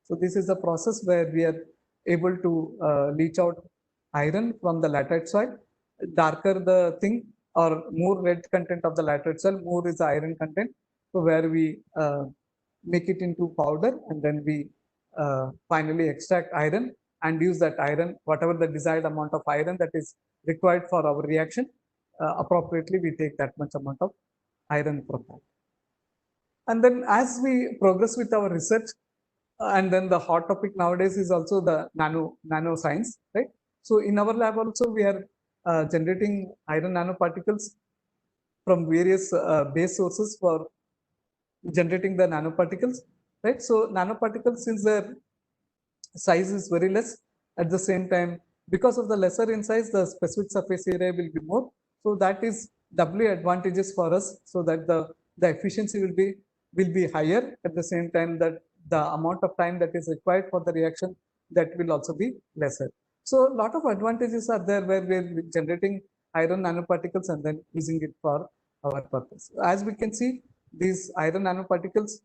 So this is the process where we are able to leach out iron from the laterite soil. Darker the thing or more red content of the laterite soil, more is the iron content. So where we make it into powder and then we finally extract iron and use that iron, whatever the desired amount of iron that is required for our reaction, appropriately we take that much amount of iron from that. And then as we progress with our research, and then the hot topic nowadays is also the nano science, right? So in our lab also we are generating iron nanoparticles from various base sources for generating the nanoparticles, right? So nanoparticles, since their size is very less, at the same time, because of the lesser in size, the specific surface area will be more. So that is doubly advantageous for us, so that the efficiency will be higher. At the same time, that the amount of time that is required for the reaction, that will also be lesser. So a lot of advantages are there where we're generating iron nanoparticles and then using it for our purpose. As we can see, these iron nanoparticles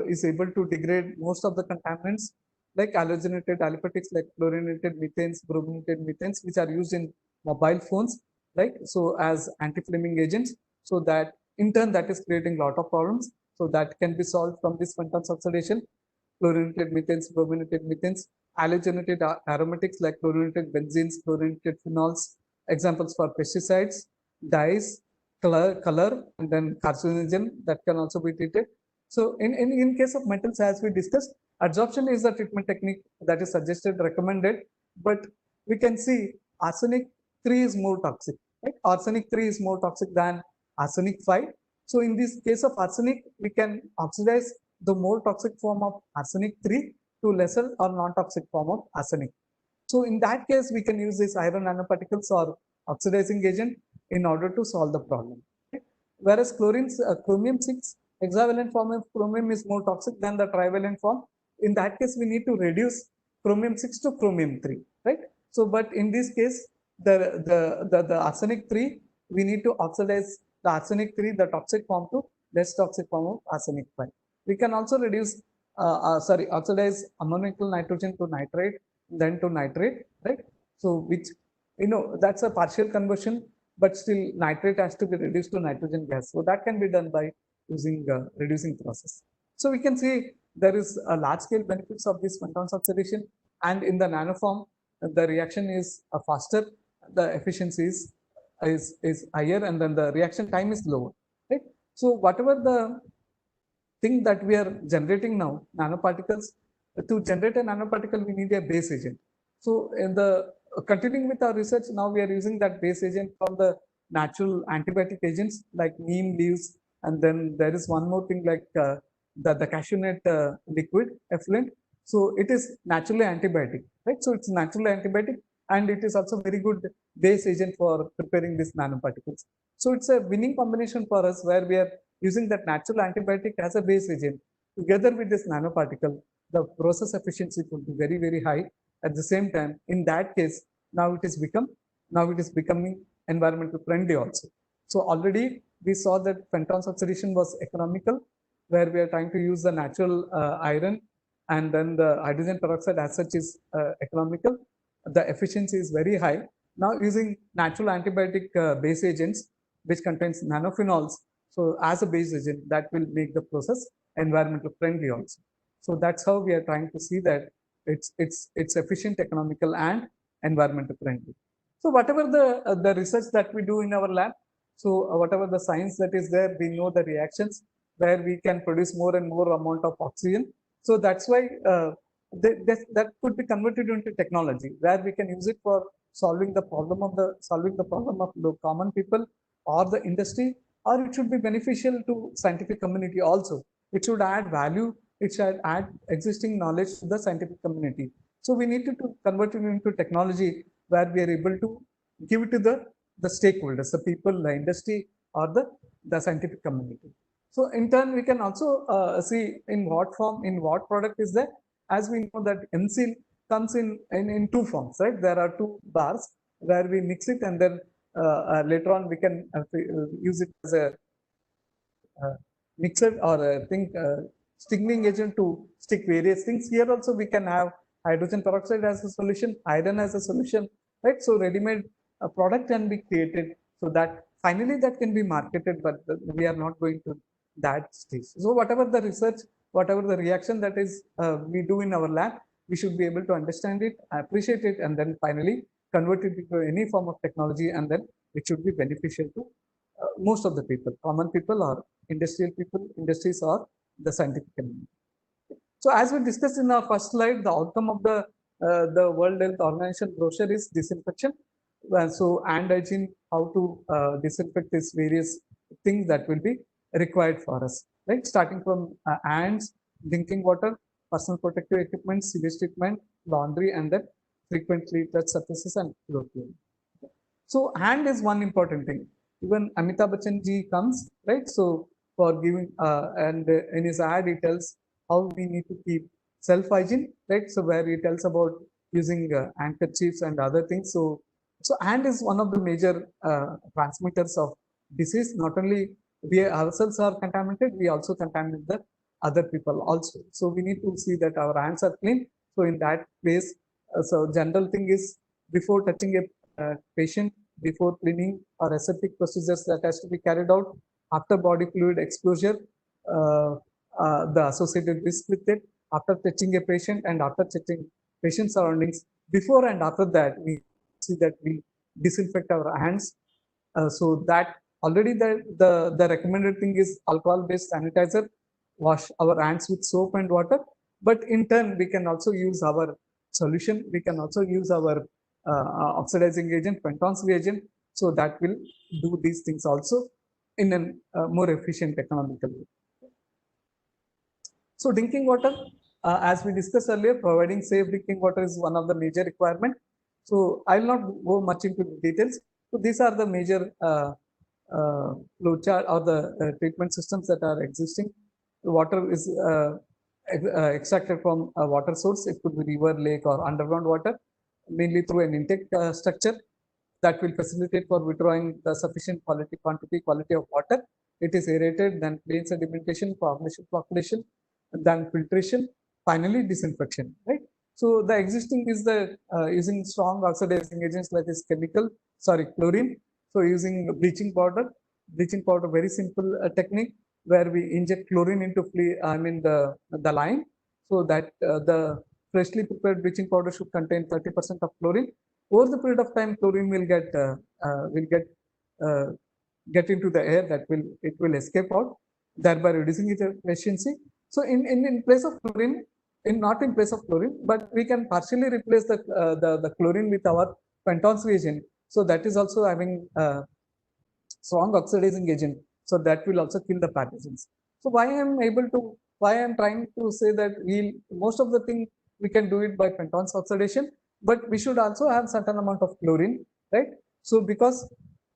is able to degrade most of the contaminants like halogenated alipatics, like fluorinated methanes, brominated methanes, which are used in mobile phones, right? So as anti-flaming agents, so that in turn that is creating a lot of problems. So that can be solved from this Fenton's oxidation, fluorinated methanes, brominated methanes, halogenated aromatics like fluorinated benzenes, fluorinated phenols, examples for pesticides, dyes, color, and then carcinogen that can also be treated. So in case of metals, as we discussed, adsorption is the treatment technique that is suggested, recommended, but we can see arsenic 3 is more toxic, right? Arsenic 3 is more toxic than arsenic 5. So in this case of arsenic, we can oxidize the more toxic form of arsenic 3 to lesser or non-toxic form of arsenic. So in that case, we can use this iron nanoparticles or oxidizing agent in order to solve the problem. Okay? Whereas chromium 6 hexavalent form of chromium is more toxic than the trivalent form. In that case, we need to reduce chromium 6 to chromium 3, right? So, but in this case, the arsenic 3, we need to oxidize the arsenic 3, the toxic form, to less toxic form of arsenic 5. We can also reduce, oxidize ammoniacal nitrogen to nitrate, then to nitrate, right? So, which, that's a partial conversion, but still nitrate has to be reduced to nitrogen gas. So that can be done by using reducing process. So we can see there is a large scale benefits of this Fenton's oxidation, and in the nano form, the reaction is faster, the efficiency is higher, and then the reaction time is lower, right? So whatever the thing that we are generating now, nanoparticles, to generate a nanoparticle, we need a base agent. So in the continuing with our research, now we are using that base agent from the natural antibiotic agents like neem leaves, and then there is one more thing like the cashew nut liquid effluent. So it is naturally antibiotic, right? So it's naturally antibiotic, and it is also very good base agent for preparing these nanoparticles. So it's a winning combination for us, where we are using that natural antibiotic as a base agent together with this nanoparticle. The process efficiency will be very, very high. At the same time, in that case, now it is becoming environmental friendly also. So already we saw that Fenton's oxidation was economical, where we are trying to use the natural iron, and then the hydrogen peroxide as such is economical. The efficiency is very high. Now using natural antibiotic base agents, which contains nanophenols, so as a base agent, that will make the process environmental friendly also. So that's how we are trying to see that it's efficient, economical, and environmental friendly. So whatever the research that we do in our lab, so whatever the science that is there, we know the reactions where we can produce more and more amount of oxygen. So that's why that could be converted into technology, where we can use it for solving the problem of the common people or the industry, or it should be beneficial to scientific community also. It should add value. It should add existing knowledge to the scientific community. So we need to convert it into technology where we are able to give it to the stakeholders, the people, the industry, or the scientific community. So in turn, we can also see in what form, in what product is there. As we know that Enzyme comes in two forms, right? There are two bars where we mix it, and then later on we can use it as a mixer or a sticking agent to stick various things. Here also we can have hydrogen peroxide as a solution, iron as a solution, right? So ready-made product can be created, so that finally that can be marketed, but we are not going to that stage. So whatever the research whatever the reaction that is we do in our lab, we should be able to understand it, appreciate it, and then finally convert it into any form of technology, and then it should be beneficial to most of the people, common people or industrial people, industries or the scientific community. So as we discussed in our first slide, the outcome of the World Health Organization brochure is disinfection. So hand hygiene, how to disinfect these various things that will be required for us, right? Starting from hands, drinking water, personal protective equipment, sewage treatment, laundry, and then frequently touch surfaces and clothing. So hand is one important thing. Even Amitabh Bachchan ji comes, right? So for giving and in his ad he tells how we need to keep self hygiene, right? So where he tells about using handkerchiefs and other things. So hand is one of the major transmitters of disease. Not only we ourselves are contaminated, we also contaminate the other people also. So we need to see that our hands are clean. So in that case, so general thing is before touching a patient, before cleaning or aseptic procedures that has to be carried out, after body fluid exposure, the associated risk with it, after touching a patient and after touching patient surroundings, before and after that, we see that we disinfect our hands. So that already the recommended thing is alcohol-based sanitizer, wash our hands with soap and water. But in turn, we can also use our solution. We can also use our oxidizing agent, Penton's reagent. So that will do these things also in a more efficient economical way. So drinking water, as we discussed earlier, providing safe drinking water is one of the major requirement. So I will not go much into the details. So these are the major flowchart or the treatment systems that are existing. The water is extracted from a water source. It could be river, lake, or underground water, mainly through an intake structure that will facilitate for withdrawing the sufficient quality of water. It is aerated, then plain sedimentation, flocculation, then filtration, finally disinfection, right? So the existing is the using strong oxidizing agents like this chlorine. So using bleaching powder, very simple technique where we inject chlorine into the lime, so that the freshly prepared bleaching powder should contain 30% of chlorine. Over the period of time, chlorine will get into the air, that it will escape out, thereby reducing its efficiency. So in place of chlorine, not in place of chlorine, but we can partially replace the chlorine with our Penton's reagent. So that is also having strong oxidizing agent. So that will also kill the pathogens. So why I am trying to say that most of the thing we can do it by Penton's oxidation, but we should also have certain amount of chlorine, right? So because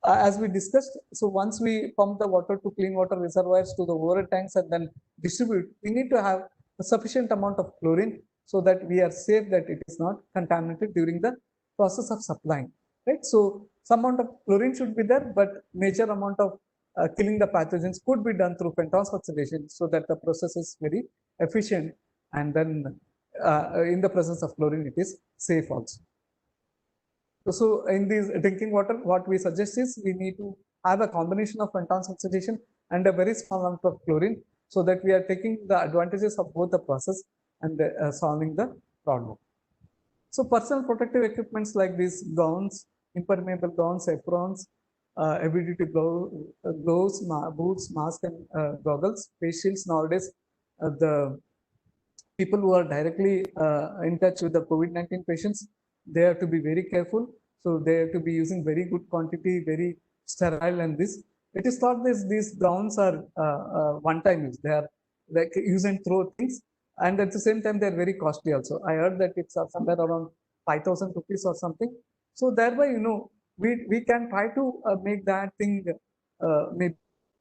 as we discussed, so once we pump the water to clean water reservoirs to the overhead tanks and then distribute, we need to have a sufficient amount of chlorine so that we are safe that it is not contaminated during the process of supplying, right? So some amount of chlorine should be there, but major amount of killing the pathogens could be done through Penton's oxidation, so that the process is very efficient, and then in the presence of chlorine, it is safe also. So in this drinking water, what we suggest is we need to have a combination of Penton's oxidation and a very small amount of chlorine, so that we are taking the advantages of both the process and solving the problem. So personal protective equipments like these gowns, impermeable gowns, aprons, heavy duty gloves, boots, masks, and goggles, face shields. Nowadays, the people who are directly in touch with the COVID-19 patients, they have to be very careful. So they have to be using very good quantity, very sterile, and this. It is thought that these gowns are one-time use. They are like use and throw things, and at the same time they are very costly also. I heard that it's somewhere around 5,000 rupees or something. So thereby, we can try to make that thing maybe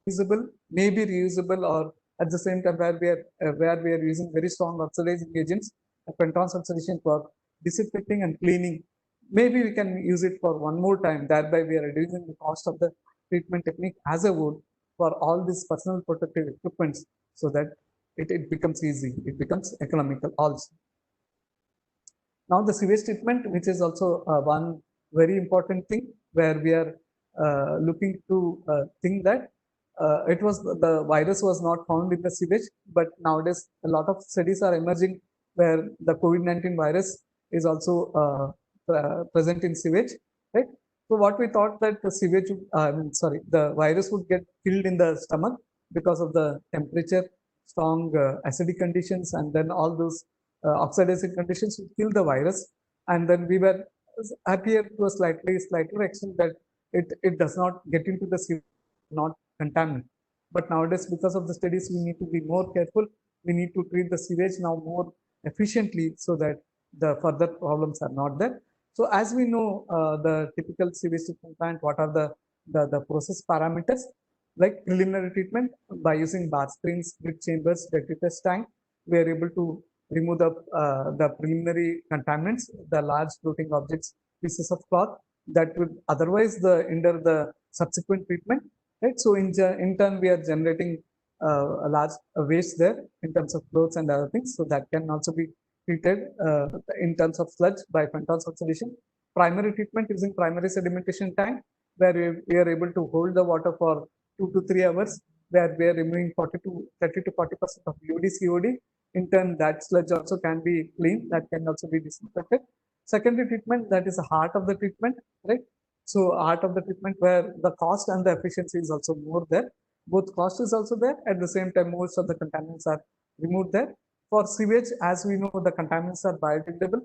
usable, maybe reusable, or at the same time where we are using very strong oxidizing agents, Penton's oxidation for disinfecting and cleaning. Maybe we can use it for one more time. Thereby, we are reducing the cost of the treatment technique as a whole for all these personal protective equipments, so that it becomes easy, it becomes economical also. Now the sewage treatment, which is also one very important thing, where we are looking to think that it was the virus was not found in the sewage, but nowadays a lot of studies are emerging where the COVID-19 virus is also present in sewage, right? So what we thought that the sewage, the virus would get killed in the stomach because of the temperature, strong acidic conditions, and then all those oxidizing conditions would kill the virus. And then we were happier to a slightly extent that it does not get into the sewage, not contaminant. But nowadays, because of the studies, we need to be more careful. We need to treat the sewage now more efficiently so that the further problems are not there. So as we know, the typical sewage treatment plant, what are the process parameters? Like preliminary treatment by using bath screens, drip chambers, detritus tank, we are able to remove the preliminary contaminants, the large floating objects, pieces of cloth that would otherwise hinder the subsequent treatment, right? So in turn, we are generating a large waste there in terms of clothes and other things. So that can also be treated in terms of sludge by Fenton solution. Primary treatment using primary sedimentation tank, where we are able to hold the water for 2 to 3 hours, where we are removing 30 to 40% of BOD, COD. In turn, that sludge also can be cleaned, that can also be disinfected. Secondary treatment, that is the heart of the treatment, right? So heart of the treatment where the cost and the efficiency is also more there. Both cost is also there. At the same time, most of the contaminants are removed there. For sewage, as we know, the contaminants are biodegradable.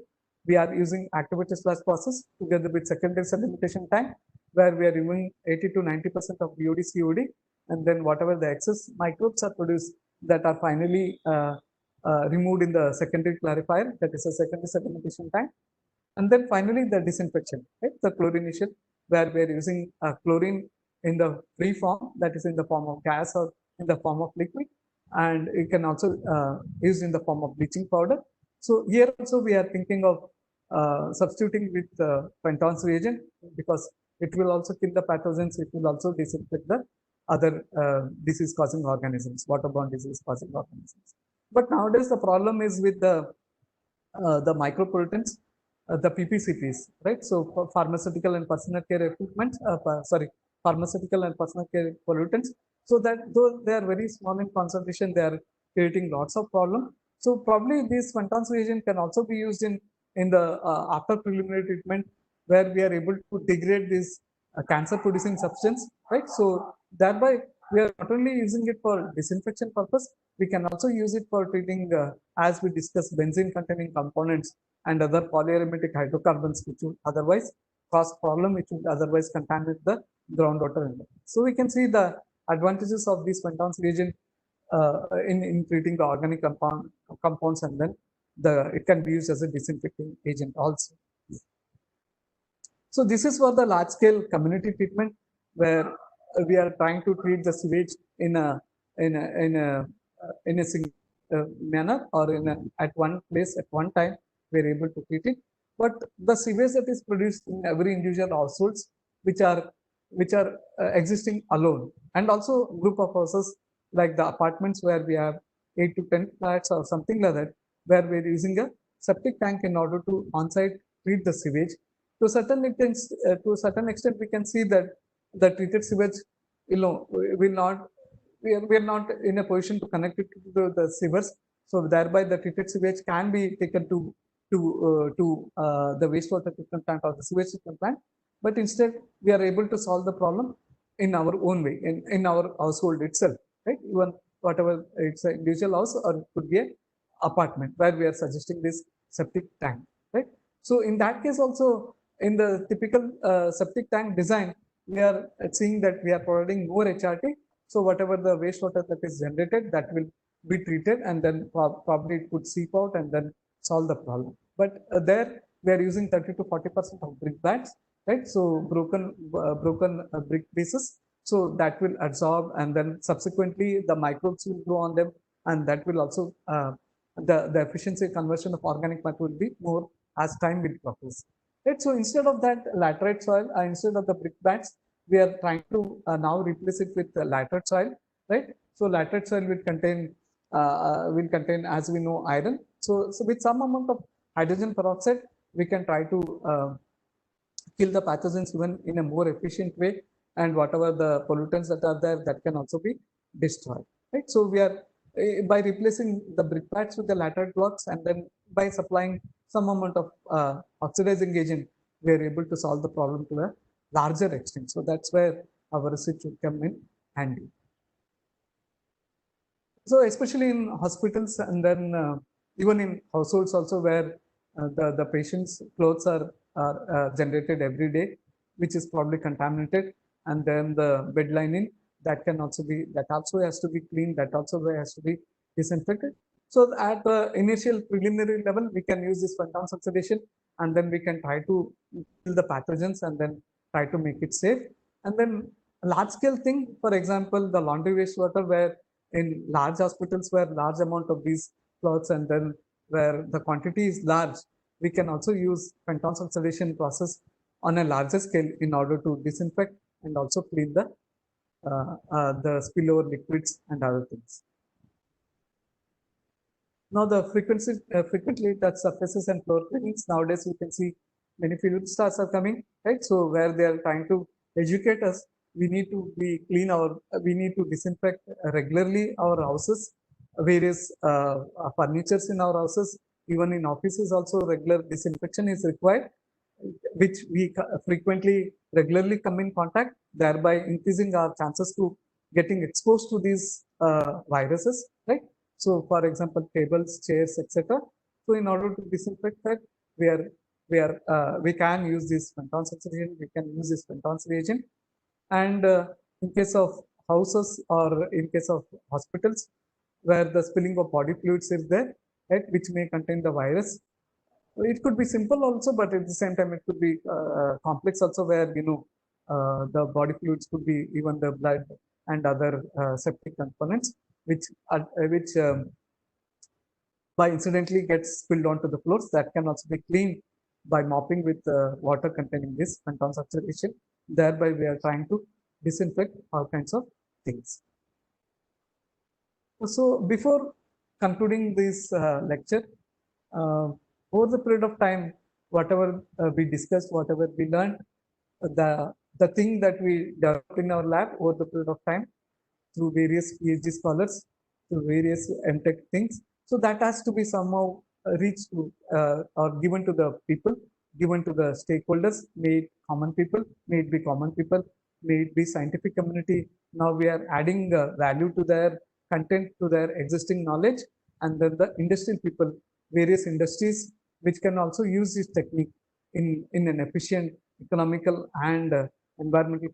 We are using activated sludge process together with secondary sedimentation tank, where we are removing 80 to 90% of BOD, COD, and then whatever the excess microbes are produced that are finally removed in the secondary clarifier, that is a secondary sedimentation tank. And then finally the disinfection, right? The chlorination, where we are using chlorine in the free form, that is in the form of gas or in the form of liquid, and it can also used in the form of bleaching powder. So here also we are thinking of substituting with Fenton's reagent, because it will also kill the pathogens, it will also disinfect the other disease causing organisms, waterborne disease causing organisms. But nowadays the problem is with the micropollutants, the PPCPs, right? So for pharmaceutical and personal care equipment, pharmaceutical and personal care pollutants, so that though they are very small in concentration, they are creating lots of problems. So probably this Fenton's reagent can also be used in the after preliminary treatment, where we are able to degrade this cancer producing substance, right? So thereby we are not only using it for disinfection purpose, we can also use it for treating, as we discussed, benzene containing components and other polyaromatic hydrocarbons which would otherwise cause problem, which would otherwise contaminate the groundwater. So we can see the advantages of this Fenton's reagent in treating the organic compounds, and then it can be used as a disinfecting agent also. So this is for the large scale community treatment, where we are trying to treat the sewage in a single manner, or at one place at one time. We are able to treat it. But the sewage that is produced in every individual households, which are existing alone, and also group of houses like the apartments where we have 8 to 10 flats or something like that, where we are using a septic tank in order to on-site treat the sewage. To a certain extent, we can see that the treated sewage, will not. We are not in a position to connect it to the sewers. So thereby, the treated sewage can be taken to the wastewater treatment plant or the sewage treatment plant. But instead, we are able to solve the problem in our own way, in our household itself, right? Even whatever it's an individual house, or it could be an apartment, where we are suggesting this septic tank, right? So in that case also, in the typical septic tank design, we are seeing that we are providing more HRT. So whatever the wastewater that is generated, that will be treated, and then probably it could seep out and then solve the problem. But there we are using 30 to 40% of brick bats, right? So broken brick pieces. So that will absorb, and then subsequently the microbes will grow on them, and that will also the efficiency conversion of organic matter will be more as time will progress. Right? So instead of that laterite soil, instead of the brick bats, we are trying to now replace it with laterite soil, right? So laterite soil will contain, as we know, iron. So with some amount of hydrogen peroxide, we can try to kill the pathogens even in a more efficient way, and whatever the pollutants that are there, that can also be destroyed, right? So we are by replacing the briquettes with the laterite blocks, and then by supplying some amount of oxidizing agent, we are able to solve the problem to a larger extent. So that's where our research would come in handy. So especially in hospitals, and then even in households also, where the patient's clothes are generated every day, which is probably contaminated, and then the bed lining, that also has to be cleaned, that also has to be disinfected. So at the initial preliminary level, we can use this Pentones oxidation, and then we can try to kill the pathogens and then try to make it safe. And then large scale thing, for example, the laundry wastewater, where in large hospitals where large amount of these cloths, and then where the quantity is large, we can also use Pentones oxidation process on a larger scale in order to disinfect and also clean the spillover liquids and other things. Now the frequently touched surfaces and floor cleanings, nowadays we can see many film stars are coming, right? So where they are trying to educate us, we need to we need to disinfect regularly our houses, various furnitures in our houses, even in offices also regular disinfection is required, which we frequently regularly come in contact, thereby increasing our chances to getting exposed to these viruses, right? So for example, tables, chairs, etc. So in order to disinfect that, we can use this Pentones oxidation, we can use this Pentones reagent. And in case of houses or in case of hospitals, where the spilling of body fluids is there, right, which may contain the virus. It could be simple also, but at the same time, it could be complex also, where the body fluids could be even the blood and other septic components, which by incidentally gets spilled onto the floors. That can also be cleaned by mopping with water containing this Pentones oxidation. Thereby, we are trying to disinfect all kinds of things. So before concluding this lecture, over the period of time, whatever we discussed, whatever we learned, the thing that we developed in our lab over the period of time through various PhD scholars, through various MTech things. So that has to be somehow reached to or given to the people, given to the stakeholders, may it common people, may it be common people, may it be scientific community. Now we are adding value to their content, to their existing knowledge, and then the industrial people, various industries, which can also use this technique in an efficient, economical, and environmental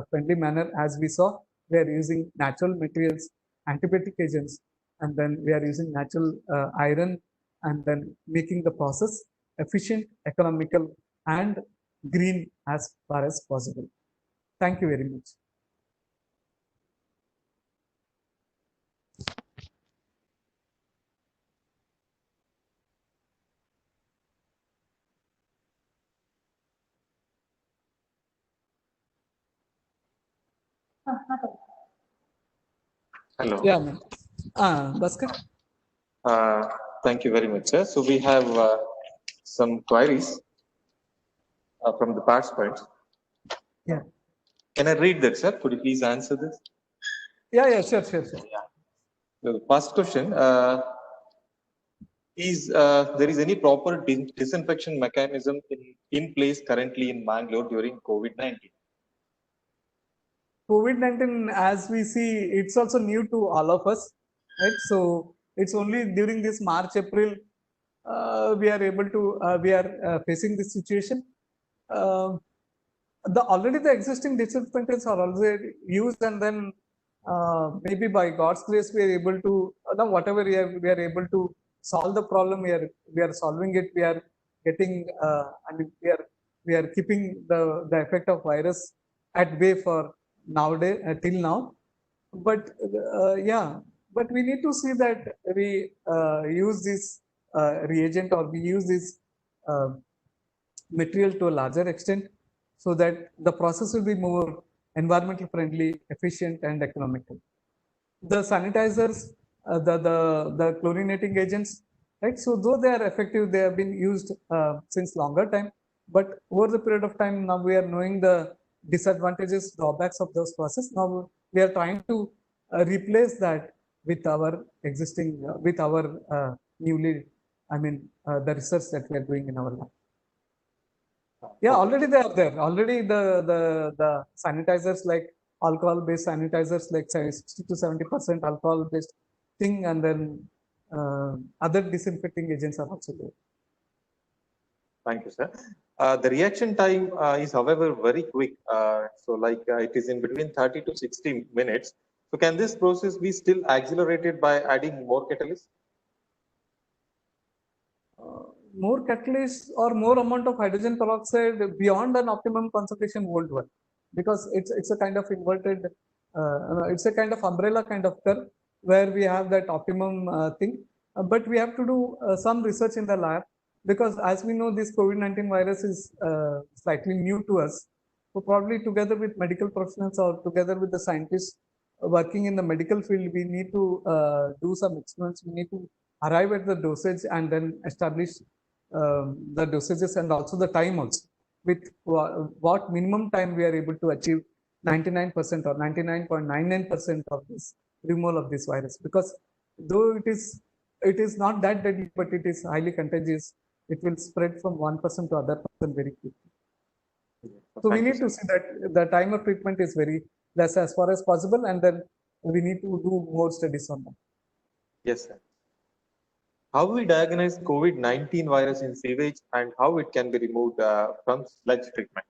friendly manner. As we saw, we are using natural materials, antibiotic agents, and then we are using natural iron, and then making the process efficient, economical, and green as far as possible. Thank you very much. Hello. Yeah, ma'am. Bhaskar? Thank you very much, sir. So we have some queries from the participants. Yeah. Can I read that, sir? Could you please answer this? Yeah, sure. The first question is there is any proper disinfection mechanism in place currently in Mangalore during COVID-19? COVID-19, as we see, it's also new to all of us, right? So it's only during this March, April, we are facing this situation. Already the existing disinfectants are already used, and then maybe by God's grace, we are able to, whatever we are able to solve the problem. We are solving it. We are getting, we are keeping the effect of virus at bay for nowadays till now. But but we need to see that we use this reagent, or we use this material to a larger extent, so that the process will be more environmental friendly, efficient, and economical. The sanitizers, the chlorinating agents, right? So though they are effective, they have been used since longer time, but over the period of time, now we are knowing the disadvantages, drawbacks of those processes. Now we are trying to replace that with our existing, with our newly, the research that we are doing in our lab. Yeah, already they are there. Already the sanitizers like alcohol-based sanitizers like say 60 to 70% alcohol-based thing, and then other disinfecting agents are also there. Thank you, sir. The reaction time is, however, very quick. It is in between 30 to 60 minutes. So can this process be still accelerated by adding more catalysts? More catalyst or more amount of hydrogen peroxide beyond an optimum concentration won't work, because it's a kind of inverted, it's a kind of umbrella kind of curve where we have that optimum thing. But we have to do some research in the lab, because as we know, this COVID-19 virus is slightly new to us. So probably together with medical professionals or together with the scientists working in the medical field, we need to do some experiments. We need to arrive at the dosage and then establish the dosages and also the time also, with what minimum time we are able to achieve 99% or 99.99% of this removal of this virus. Because though it is not that deadly, but it is highly contagious. It will spread from one person to other person very quickly. So we need to see that the time of treatment is very less as far as possible, and then we need to do more studies on that. Yes, sir. How we diagnose COVID-19 virus in sewage and how it can be removed from sludge treatment?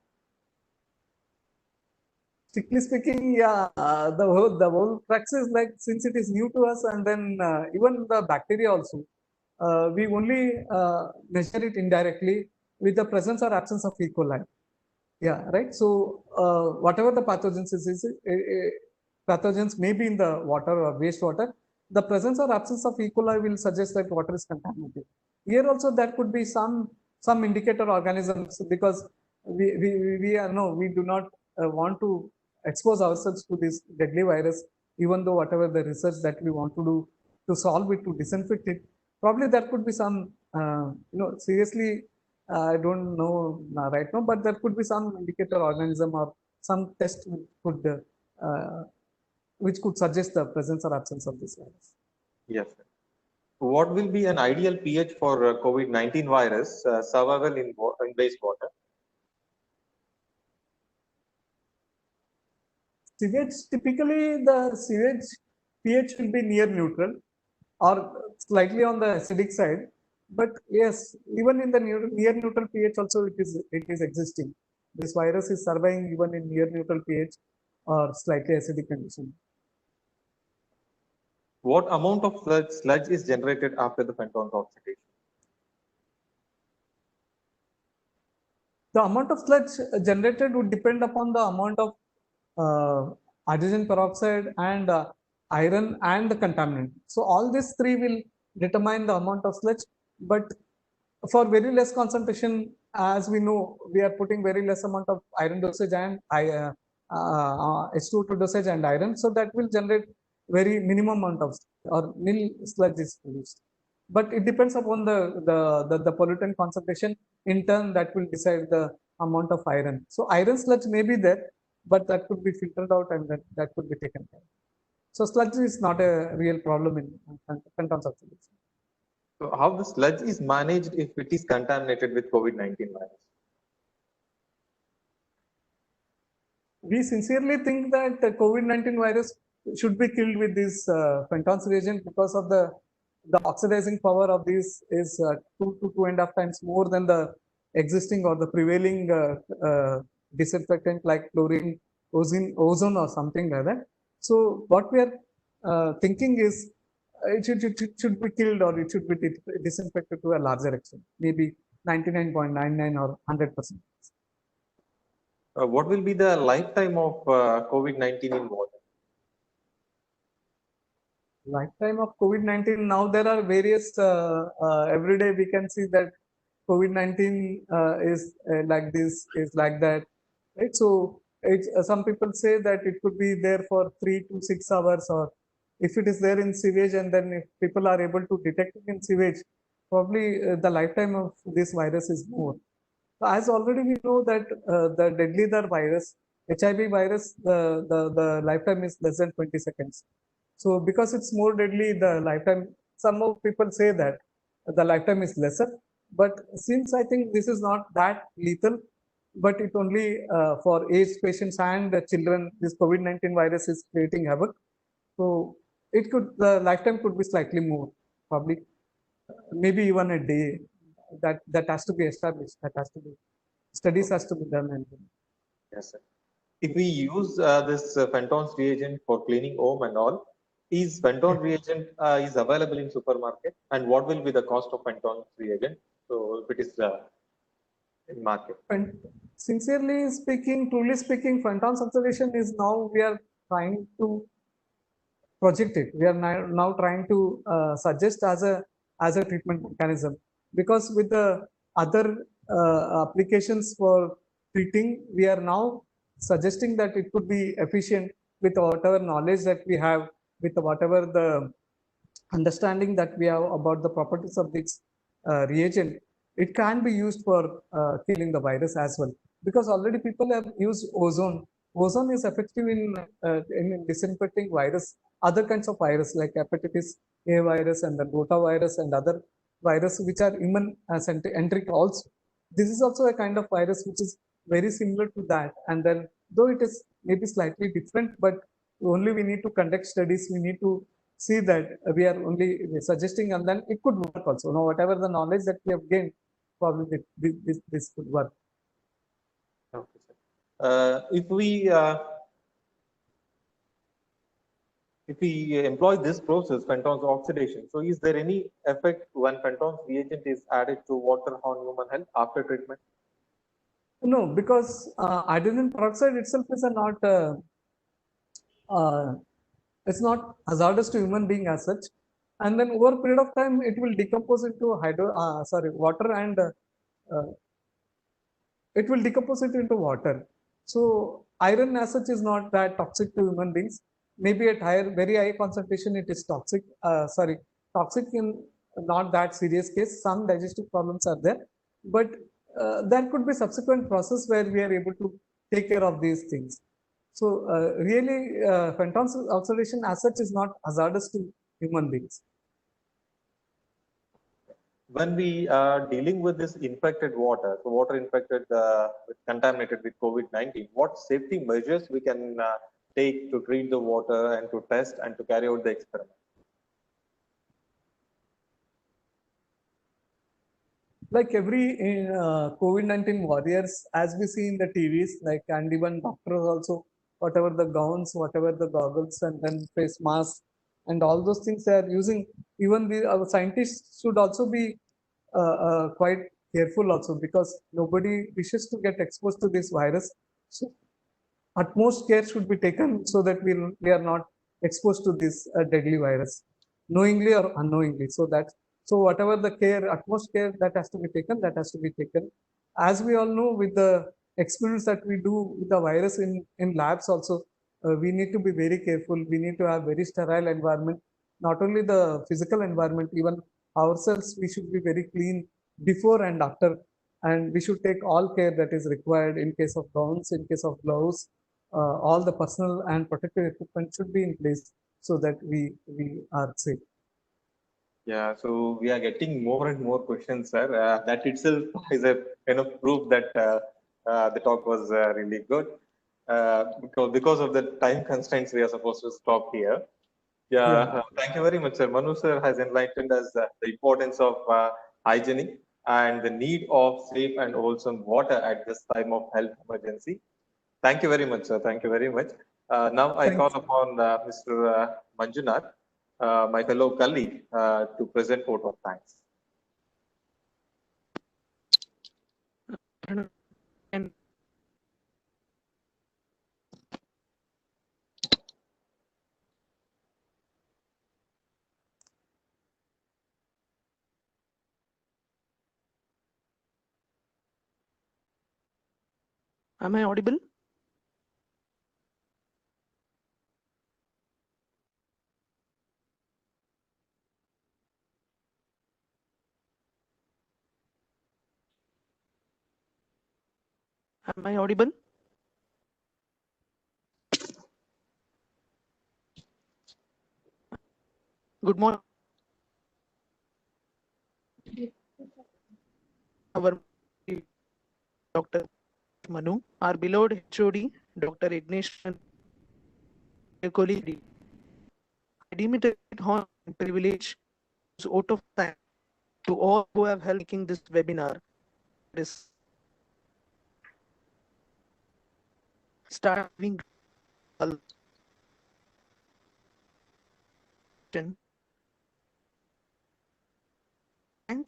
Strictly speaking, yeah, the whole crux is like, since it is new to us, and then even the bacteria also, we only measure it indirectly with the presence or absence of E. coli. Yeah, right. So whatever the pathogens pathogens may be in the water or wastewater, the presence or absence of E. coli will suggest that water is contaminated. Here also there could be some indicator organisms, because we do not want to expose ourselves to this deadly virus, even though whatever the research that we want to do to solve it, to disinfect it, probably there could be some, seriously, I don't know right now, but there could be some indicator organism or some test which could suggest the presence or absence of this virus. Yes, sir. What will be an ideal pH for COVID-19 virus survival in wastewater? Sewage, typically the sewage pH will be near neutral or slightly on the acidic side. But yes, even in the near neutral pH also it is existing. This virus is surviving even in near neutral pH or slightly acidic condition. What amount of sludge is generated after the pentose oxidation? The amount of sludge generated would depend upon the amount of hydrogen peroxide and iron and the contaminant. So all these three will determine the amount of sludge. But for very less concentration, as we know, we are putting very less amount of iron dosage and H2O2 dosage and iron. So that will generate very minimum amount of or nil sludge is produced. But it depends upon the pollutant concentration. In turn, that will decide the amount of iron. So iron sludge may be there, but that could be filtered out and that could be taken care of. So sludge is not a real problem in pentose oxidation. So how the sludge is managed if it is contaminated with COVID-19 virus? We sincerely think that the COVID-19 virus should be killed with this pentose reagent, because of the oxidizing power of this is 2 to 2.5 times more than the existing or the prevailing disinfectant like chlorine, ozone or something like that. So what we are thinking is it should be killed, or it should be disinfected to a larger extent, maybe 99.99 or 100%. What will be the lifetime of COVID-19 in water? Lifetime of COVID-19, now there are various, every day we can see that COVID-19 is like this, is like that, right? So some people say that it could be there for 3 to 6 hours, or if it is there in sewage, and then if people are able to detect it in sewage, probably the lifetime of this virus is more. So as already we know that the deadlier virus HIV virus, the lifetime is less than 20 seconds. So because it's more deadly, the lifetime, some of people say that the lifetime is lesser. But since I think this is not that lethal, but it only for aged patients and the children, this COVID-19 virus is creating havoc. So it could, the lifetime could be slightly more, probably maybe even a day. That has to be established. That has to be, studies has to be done. And Yes, sir. If we use this Fenton's reagent for cleaning home and all, is Fenton reagent is available in supermarket, and what will be the cost of Fenton's reagent? So if it is in market. And sincerely speaking, truly speaking, Fenton's observation is now we are trying to project it. We are now trying to suggest as a treatment mechanism, because with the other applications for treating, we are now suggesting that it could be efficient with whatever knowledge that we have, with whatever the understanding that we have about the properties of this reagent. It can be used for killing the virus as well, because already people have used ozone. Ozone is effective in disinfecting virus, other kinds of virus like hepatitis A virus and the rotavirus and other virus which are human centric also. This is also a kind of virus which is very similar to that. And then though it is maybe slightly different, but only we need to conduct studies, we need to see that we are only suggesting, and then it could work also. Now, whatever the knowledge that we have gained, probably this could work. Okay, sir. If we employ this process, Fenton's oxidation, so is there any effect when Fenton's reagent is added to water on human health after treatment? No, because hydrogen peroxide itself is not uh, it's not hazardous to human being as such. And then over a period of time, it will decompose into water, and it will decompose it into water. So iron as such is not that toxic to human beings. Maybe at very high concentration, it is toxic. Toxic in not that serious case. Some digestive problems are there, but there could be subsequent process where we are able to take care of these things. So really, Fenton's oxidation as such is not hazardous to human beings. When we are dealing with this infected water, so water infected, contaminated with COVID-19, what safety measures we can take to treat the water and to test and to carry out the experiment? Like every COVID-19 warriors, as we see in the TVs, like, and even doctors also, whatever the gowns, whatever the goggles, and then face masks, and all those things they are using. Even our scientists should also be quite careful also, because nobody wishes to get exposed to this virus. So utmost care should be taken so that we are not exposed to this deadly virus, knowingly or unknowingly. So whatever the care, utmost care that has to be taken, that has to be taken. As we all know, with the experiments that we do with the virus in labs also, we need to be very careful. We need to have very sterile environment. Not only the physical environment, even ourselves, we should be very clean before and after. And we should take all care that is required in case of gowns, in case of gloves. All the personal and protective equipment should be in place so that we are safe. Yeah, so we are getting more and more questions, sir. That itself is a kind of proof that the talk was really good. Because of the time constraints, we are supposed to stop here. Yeah, Yeah. thank you very much, sir. Manu sir has enlightened us the importance of hygienic and the need of safe and wholesome water at this time of health emergency. Thank you very much, sir. Thank you very much. Now I call Thanks. upon Mr. Manjunath, my fellow colleague, to present vote of thanks. And am I audible? Am I audible? Good morning. Our Dr. Manu, our beloved HOD, Dr. Ignesh, my colleague. I deem it a great honor and privilege to vote of thanks to all who have helped making this webinar. This starting and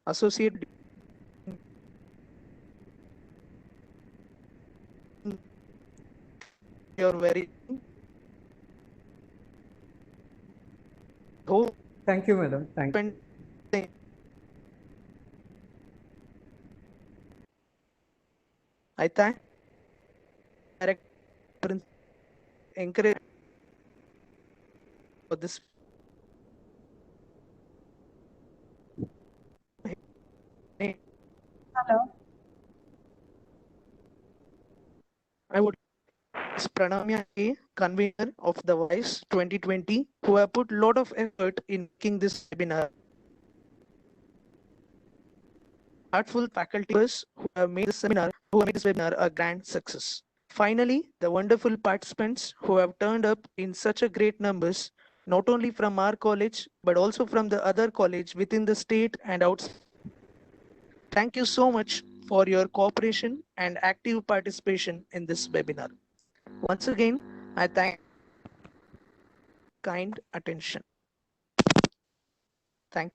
associate your very whole Thank you, madam. Thank you. spend I thank director encourage for this Hello. I would Pranamya A, convener of the WISE 2020, who have put a lot of effort in making this webinar. Heartful faculty members who have made this webinar a grand success. Finally, the wonderful participants who have turned up in such a great numbers, not only from our college, but also from the other college within the state and outside. Thank you so much for your cooperation and active participation in this webinar. Once again, I thank kind attention. Thank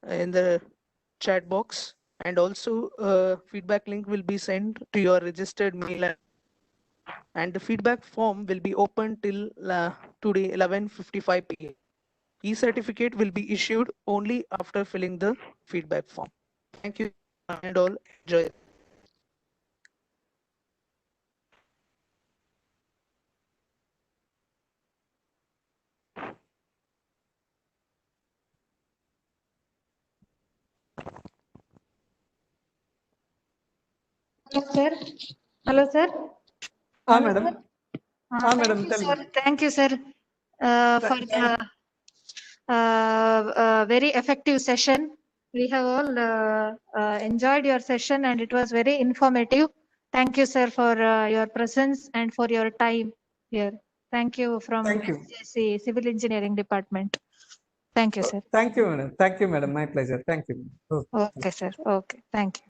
in the chat box, and also feedback link will be sent to your registered mail, and the feedback form will be open till today 11:55 p.m. E-certificate will be issued only after filling the feedback form. Thank you and all enjoy. Hello, sir. Hello, sir. Hello, Madam. sir. Madam, Thank you, tell sir. me. Thank you, sir, for the very effective session. We have all enjoyed your session, and it was very informative. Thank you, sir, for your presence and for your time here. Thank you from Thank you. SJC Civil Engineering Department. Thank you, sir. Thank you, madam. Thank you, madam. My pleasure. Thank you. Okay, sir. Okay. Thank you.